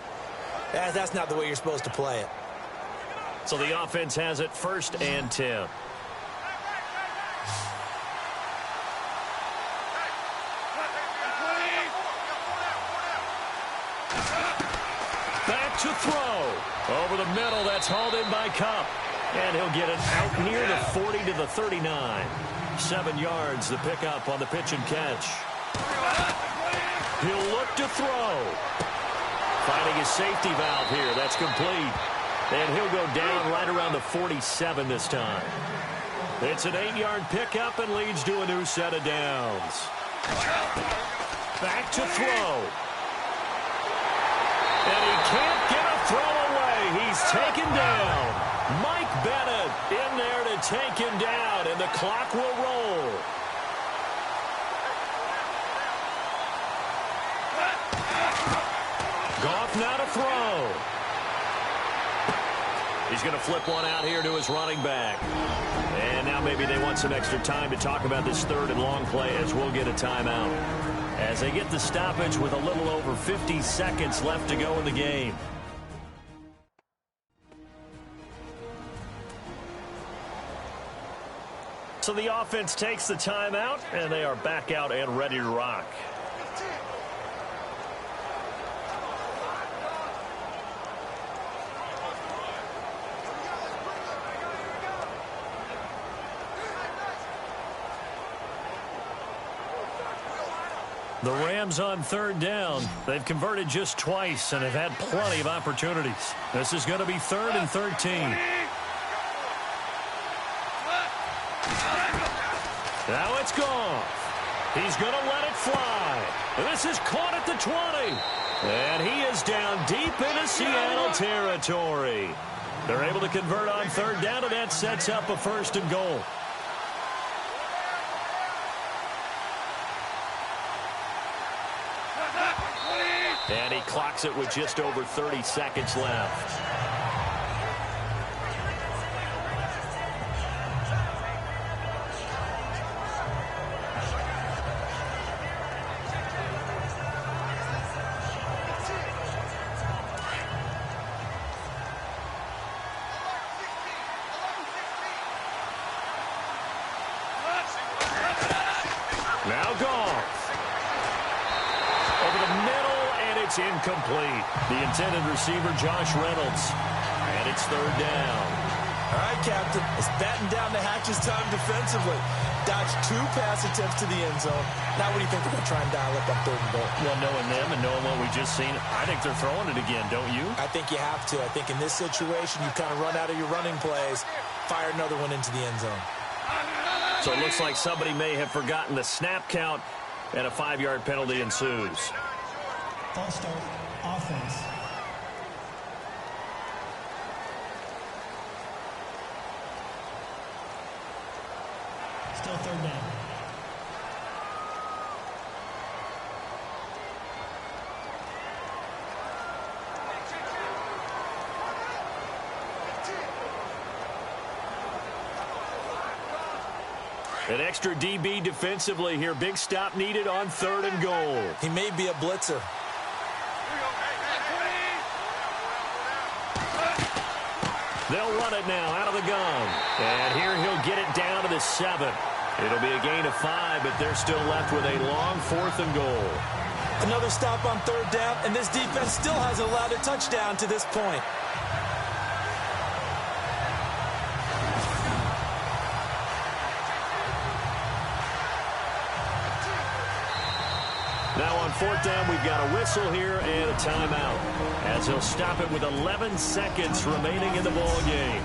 That's not the way you're supposed to play it. So the offense has it 1st and 10. Back to throw. Over the middle, that's hauled in by Cup. And he'll get it out near the 40 to the 39. 7 yards, the pickup on the pitch and catch. He'll look to throw. Finding his safety valve here. That's complete. And he'll go down right around the 47 this time. It's an 8-yard pickup and leads to a new set of downs. Back to throw. And he can't get a throw away. He's taken down. Mike Bennett in there to take him down, and the clock will roll. Goff now to throw. He's going to flip one out here to his running back. And now maybe they want some extra time to talk about this third and long play as we'll get a timeout. As they get the stoppage with a little over 50 seconds left to go in the game. So the offense takes the timeout, and they are back out and ready to rock. The Rams on third down. They've converted just twice and have had plenty of opportunities. This is going to be 3rd and 13. Now it's Goff. He's going to let it fly. This is caught at the 20. And he is down deep into Seattle territory. They're able to convert on third down, and that sets up a 1st and goal. And he clocks it with just over 30 seconds left. Now Goff. Over the middle, and it's incomplete. The intended receiver, Josh Reynolds. And it's 3rd down. All right, Captain. It's batten down the hatches time defensively. Dodged 2 pass attempts to the end zone. Now what do you think they're going to try and dial up on 3rd and goal? Well, knowing them and knowing what we just seen, I think they're throwing it again, don't you? I think you have to. I think in this situation, you kind of run out of your running plays, fire another one into the end zone. So it looks like somebody may have forgotten the snap count, and a 5-yard penalty ensues. False start, offense. Still 3rd down. An extra DB defensively here. Big stop needed on 3rd and goal. He may be a blitzer. They'll run it now out of the gun. And here he'll get it down to the 7. It'll be a gain of 5, but they're still left with a long 4th and goal. Another stop on 3rd down, and this defense still hasn't allowed a touchdown to this point. Now on 4th down, we've got a whistle here and a timeout, as he'll stop it with 11 seconds remaining in the ball game.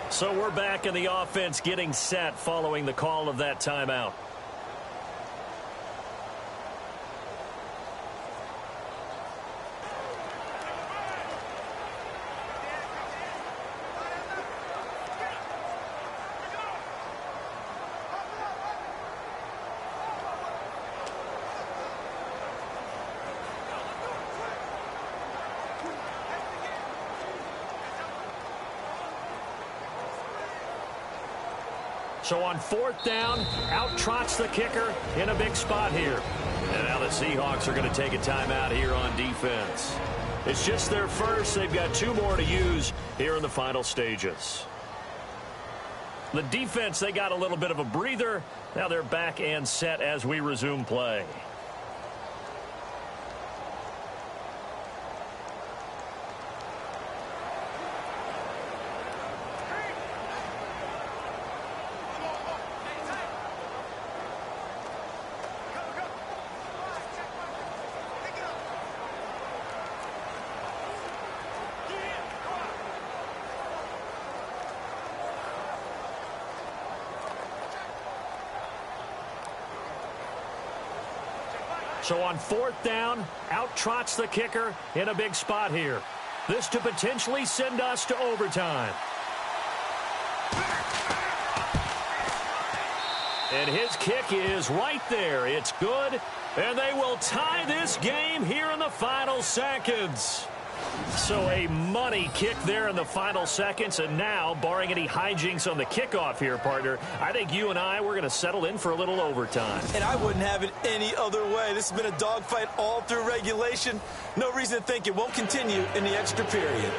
So we're back in the offense getting set following the call of that timeout. So on 4th down, out trots the kicker in a big spot here. And now the the Seahawks are going to take a timeout here on defense. It's just their first. They've got 2 more to use here in the final stages. The defense, they got a little bit of a breather. Now they're back and set as we resume play. So on 4th down, out trots the kicker in a big spot here. This to potentially send us to overtime. And his kick is right there. It's good, and they will tie this game here in the final seconds. So a money kick there in the final seconds, and now, barring any hijinks on the kickoff here, partner, I think you and I, we're going to settle in for a little overtime. And I wouldn't have it any other way. This has been a dogfight all through regulation. No reason to think it won't continue in the extra period.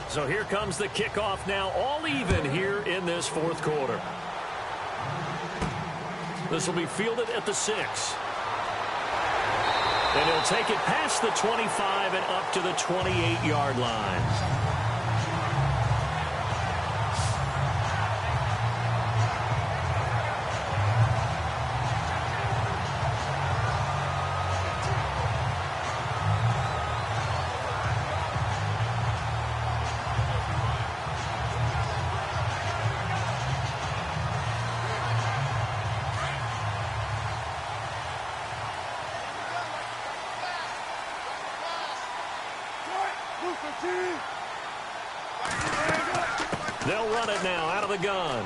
So here comes the kickoff now, all even here in this 4th quarter. This will be fielded at the 6. And he'll take it past the 25 and up to the 28-yard line. They'll run it now out of the gun.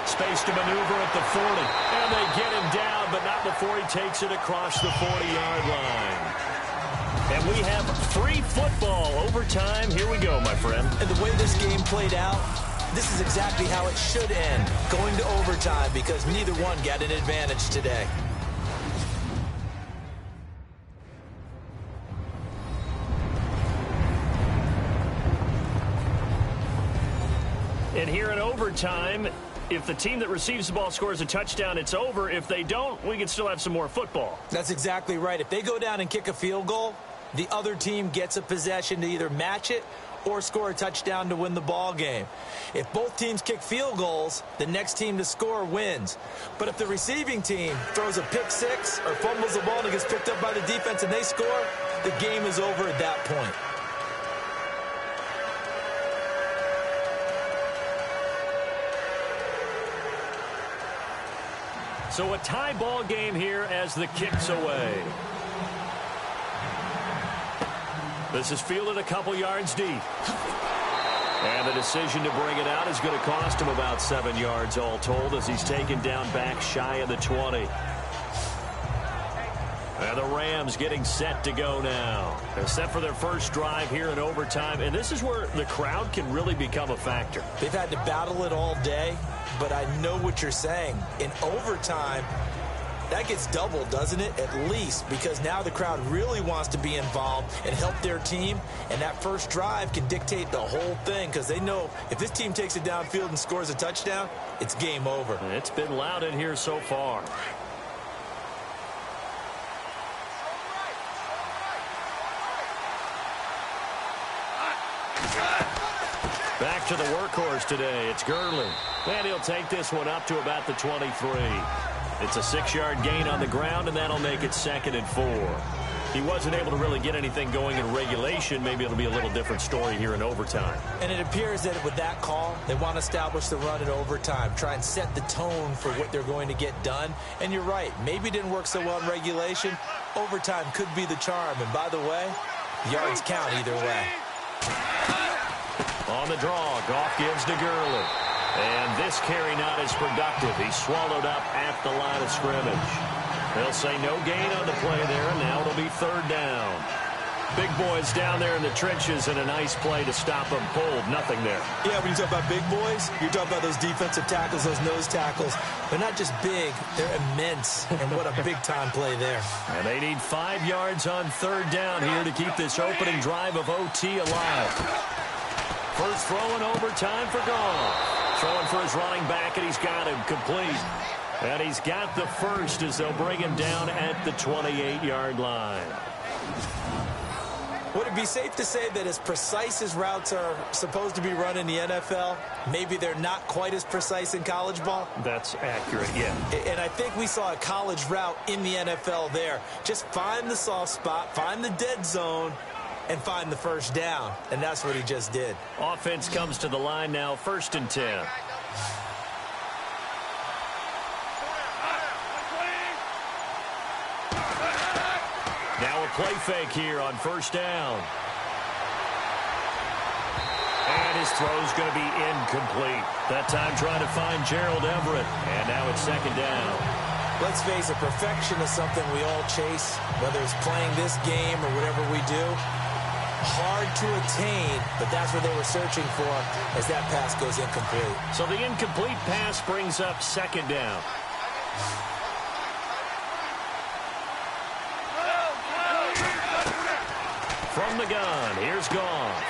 Space to maneuver at the 40. And they get him down, but not before he takes it across the 40-yard line. And we have free football overtime. Here we go, my friend. And the way this game played out, this is exactly how it should end, going to overtime, because neither one got an advantage today. And here in overtime, if the team that receives the ball scores a touchdown, it's over. If they don't, we can still have some more football. That's exactly right. If they go down and kick a field goal, the other team gets a possession to either match it or score a touchdown to win the ball game. If both teams kick field goals, the next team to score wins. But if the receiving team throws a pick six or fumbles the ball and it gets picked up by the defense and they score, the game is over at that point. So a tie ball game here as the kick's away. This is fielded a couple yards deep. And the decision to bring it out is going to cost him about 7 yards all told as he's taken down back shy of the 20. And the Rams getting set to go now. They're set for their first drive here in overtime, and this is where the crowd can really become a factor. They've had to battle it all day, but I know what you're saying. In overtime, that gets doubled, doesn't it? At least, because now the crowd really wants to be involved and help their team, and that first drive can dictate the whole thing because they know if this team takes it downfield and scores a touchdown, it's game over. It's been loud in here so far. Back to the workhorse today. It's Gurley. And he'll take this one up to about the 23. It's a 6-yard gain on the ground, and that'll make it 2nd and 4. He wasn't able to really get anything going in regulation. Maybe it'll be a little different story here in overtime. And it appears that with that call, they want to establish the run in overtime, try and set the tone for what they're going to get done. And you're right, maybe it didn't work so well in regulation. Overtime could be the charm. And by the way, yards count either way. On the draw, Goff gives to Gurley. And this carry not as productive. He's swallowed up at the line of scrimmage. They'll say no gain on the play there, and now it'll be third down. Big boys down there in the trenches, and a nice play to stop them cold. Nothing there. Yeah, when you talk about big boys, you're talking about those defensive tackles, those nose tackles. They're not just big, they're immense. And what a big-time play there. And they need 5 yards on third down here to keep this opening drive of OT alive. First throw in overtime for Goff. Throwing for his running back, and he's got him complete. And he's got the first as they'll bring him down at the 28-yard line. Would it be safe to say that as precise as routes are supposed to be run in the NFL, maybe they're not quite as precise in college ball? That's accurate, yeah. And I think we saw a college route in the NFL there. Just find the soft spot, find the dead zone, and find the first down. And that's what he just did. Offense comes to the line now, 1st and 10. Now a play fake here on first down. And his throw's going to be incomplete. That time trying to find Gerald Everett. And now it's 2nd down. Let's face it, perfection is something we all chase, whether it's playing this game or whatever we do. Hard to attain, but that's what they were searching for as that pass goes incomplete. So the incomplete pass brings up 2nd down. From the gun, here's Goff.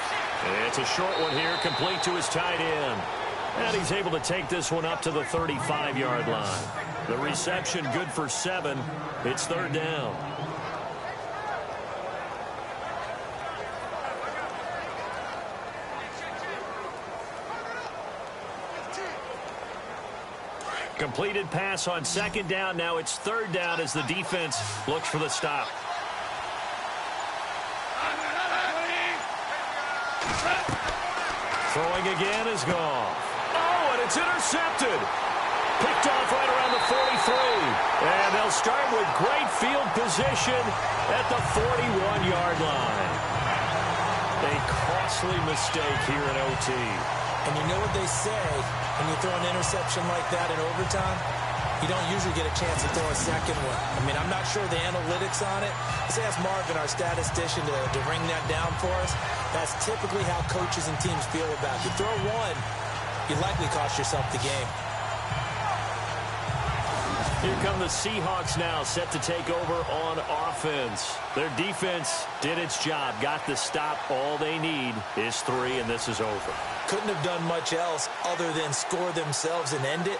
It's a short one here, complete to his tight end. And he's able to take this one up to the 35-yard line. The reception good for 7. It's 3rd down. Completed pass on 2nd down. Now it's 3rd down as the defense looks for the stop. Throwing again is Goff. Oh, and it's intercepted. Picked off right around the 43. And they'll start with great field position at the 41-yard line. A costly mistake here in OT. And you know what they say, when you throw an interception like that in overtime, you don't usually get a chance to throw a second one. I mean, I'm not sure the analytics on it. Let's ask Marvin, our statistician, to ring that down for us. That's typically how coaches and teams feel about it. You throw one, you likely cost yourself the game. Here come the Seahawks now, set to take over on offense. Their defense did its job, got the stop. All they need is 3, and this is over. Couldn't have done much else other than score themselves and end it.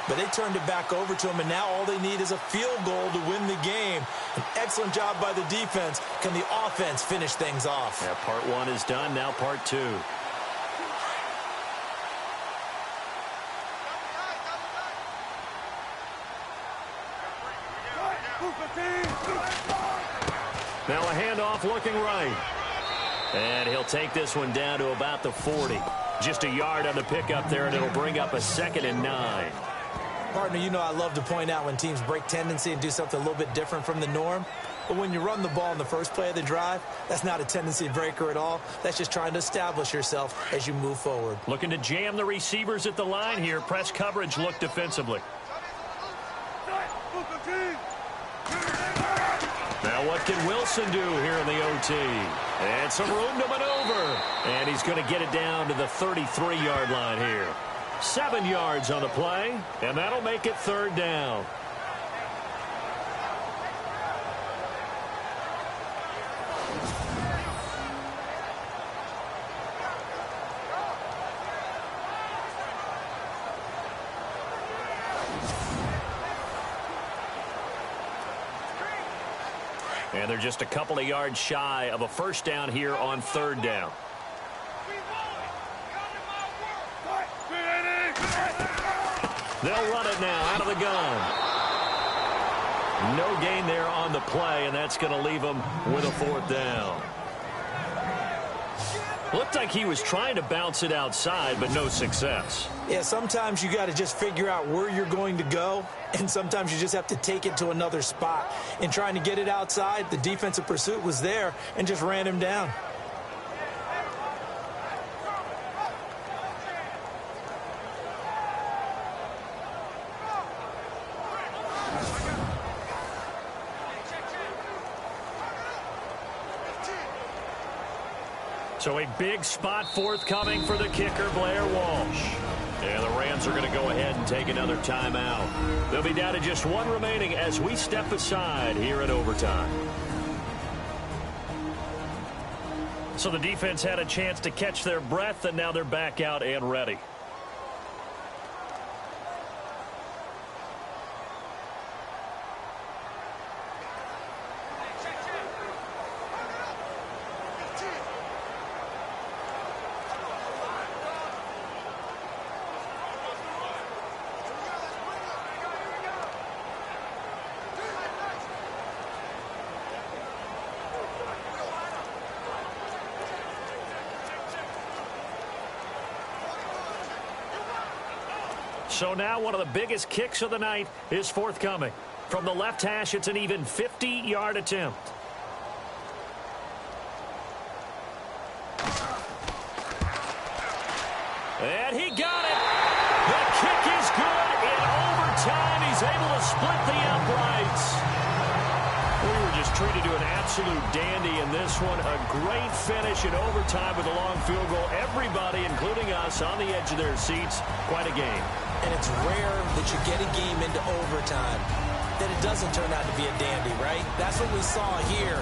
But they turned it back over to them, and now all they need is a field goal to win the game. An excellent job by the defense. Can the offense finish things off? Yeah, part 1 is done, now part 2. Now a handoff looking right. And he'll take this one down to about the 40. Just a yard on the pickup there, and it'll bring up a 2nd and 9. Partner, you know I love to point out when teams break tendency and do something a little bit different from the norm. But when you run the ball in the first play of the drive, that's not a tendency breaker at all. That's just trying to establish yourself as you move forward. Looking to jam the receivers at the line here. Press coverage, look defensively. Now what can Wilson do here in the OT? And some room to maneuver. And he's going to get it down to the 33-yard line here. 7 yards on the play, and that'll make it 3rd down. And they're just a couple of yards shy of a first down here on 3rd down. They'll run it now out of the gun. No gain there on the play, and that's going to leave them with a 4th down. Looked like he was trying to bounce it outside, but no success. Yeah, sometimes you got to just figure out where you're going to go, and sometimes you just have to take it to another spot. In trying to get it outside, the defensive pursuit was there and just ran him down. So a big spot forthcoming for the kicker, Blair Walsh. And the Rams are going to go ahead and take another timeout. They'll be down to just one remaining as we step aside here in overtime. So the defense had a chance to catch their breath, and now they're back out and ready. So now one of the biggest kicks of the night is forthcoming. From the left hash, it's an even 50-yard attempt. And he got it. The kick is good. In overtime, he's able to split the uprights. We were just treated to an absolute dandy in this one. A great finish in overtime with a long field goal. Everybody, including us, on the edge of their seats. Quite a game. And it's rare that you get a game into overtime that it doesn't turn out to be a dandy, right? That's what we saw here.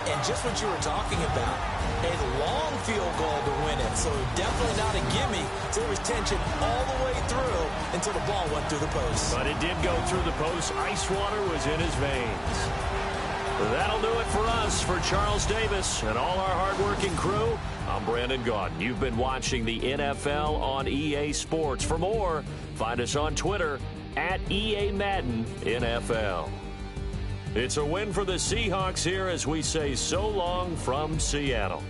And just what you were talking about, a long field goal to win it. So definitely not a gimme. So there was tension all the way through until the ball went through the post. But it did go through the post. Ice water was in his veins. That'll do it for us. For Charles Davis and all our hardworking crew, I'm Brandon Gaudin. You've been watching the NFL on EA Sports. For more, find us on Twitter at EA Madden NFL. It's a win for the Seahawks here as we say so long from Seattle.